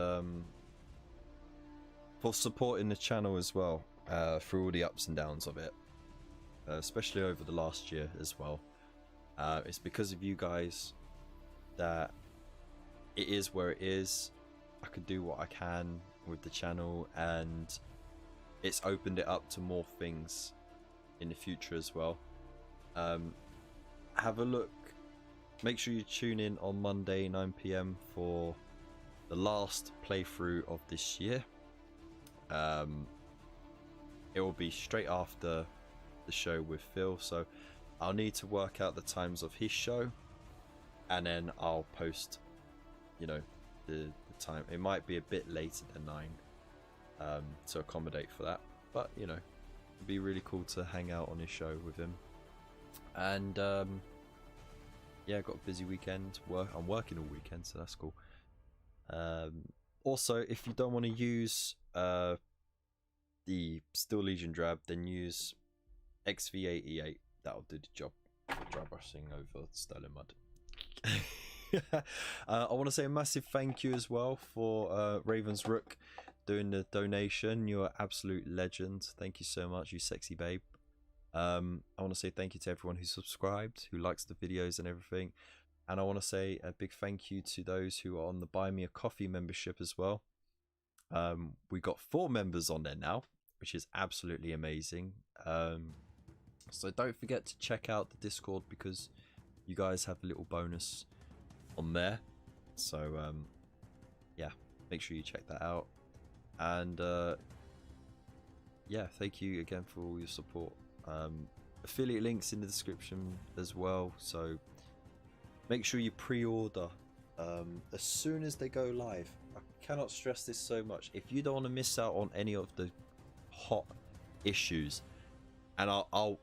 for supporting the channel as well, through all the ups and downs of it, especially over the last year as well. It's because of you guys that it is where it is. I could do what I can with the channel, and it's opened it up to more things in the future as well. Have a look. Make sure you tune in on Monday 9 PM for the last playthrough of this year. It will be straight after the show with Phil, so I'll need to work out the times of his show, and then I'll post, you know, the time. It might be a bit later than 9, to accommodate for that, but you know, it'd be really cool to hang out on his show with him. And yeah, got a busy weekend. I'm working all weekend, so that's cool. Also, if you don't want to use the Steel Legion drab, then use XV88. That'll do the job for dry brushing over stolen mud. I want to say a massive thank you as well for Raven's Rook doing the donation. You're an absolute legend. Thank you so much, you sexy babe. I want to say thank you to everyone who subscribed, who likes the videos and everything. And I want to say a big thank you to those who are on the Buy Me a Coffee membership as well. We got 4 members on there now, which is absolutely amazing. So don't forget to check out the Discord, because you guys have a little bonus on there. So yeah, make sure you check that out. And yeah, thank you again for all your support. Affiliate links in the description as well, so make sure you pre-order as soon as they go live. I cannot stress this so much. If you don't want to miss out on any of the hot issues, and I'll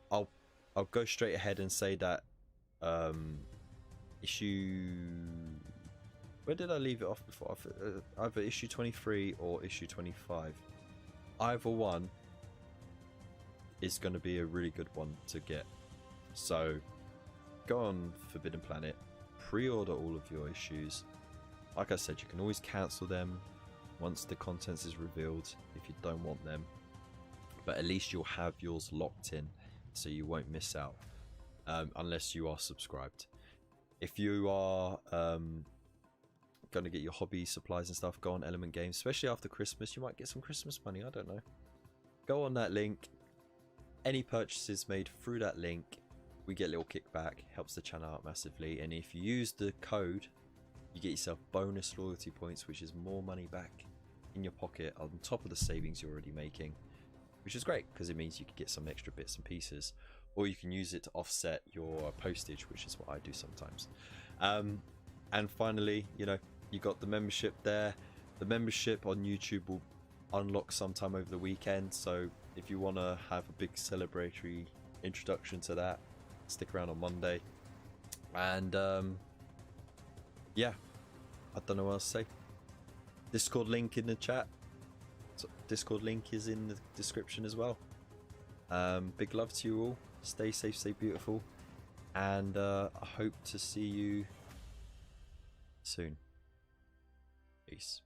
go straight ahead and say that issue, where did I leave it off before? Either issue 23 or issue 25. Either one is going to be a really good one to get. So go on Forbidden Planet, pre-order all of your issues. Like I said, you can always cancel them once the contents is revealed if you don't want them, but at least you'll have yours locked in, so you won't miss out, unless you are subscribed. If you are going to get your hobby supplies and stuff, go on Element Games, especially after Christmas. You might get some Christmas money, I don't know. Go on that link. Any purchases made through that link, we get a little kickback, helps the channel out massively. And if you use the code, you get yourself bonus loyalty points, which is more money back in your pocket on top of the savings you're already making, which is great because it means you can get some extra bits and pieces, or you can use it to offset your postage, which is what I do sometimes. And finally, you know, you got the membership there. The membership on YouTube will unlock sometime over the weekend, so if you want to have a big celebratory introduction to that, stick around on Monday. And yeah, I don't know what else to say. Discord link in the chat. So Discord link is in the description as well. Big love to you all. Stay safe, stay beautiful, and I hope to see you soon. Peace.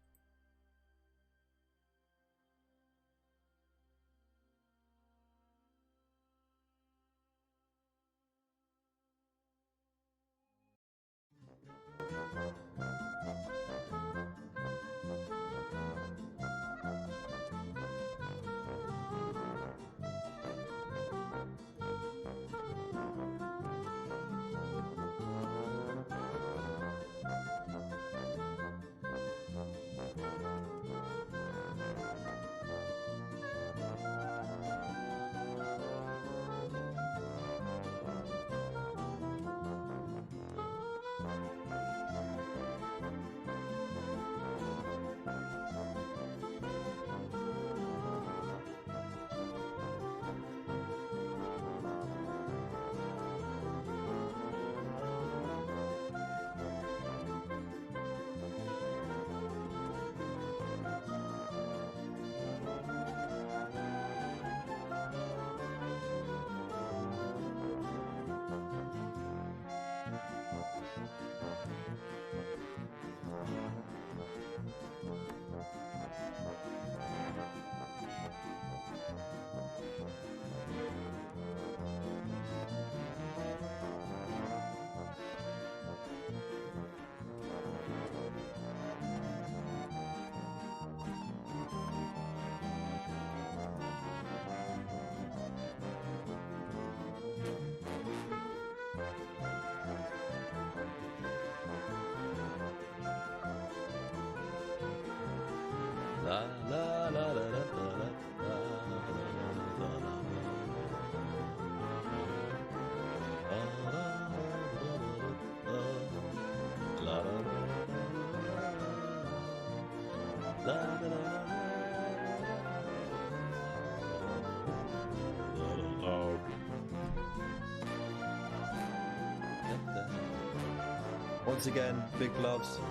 Once again, big loves.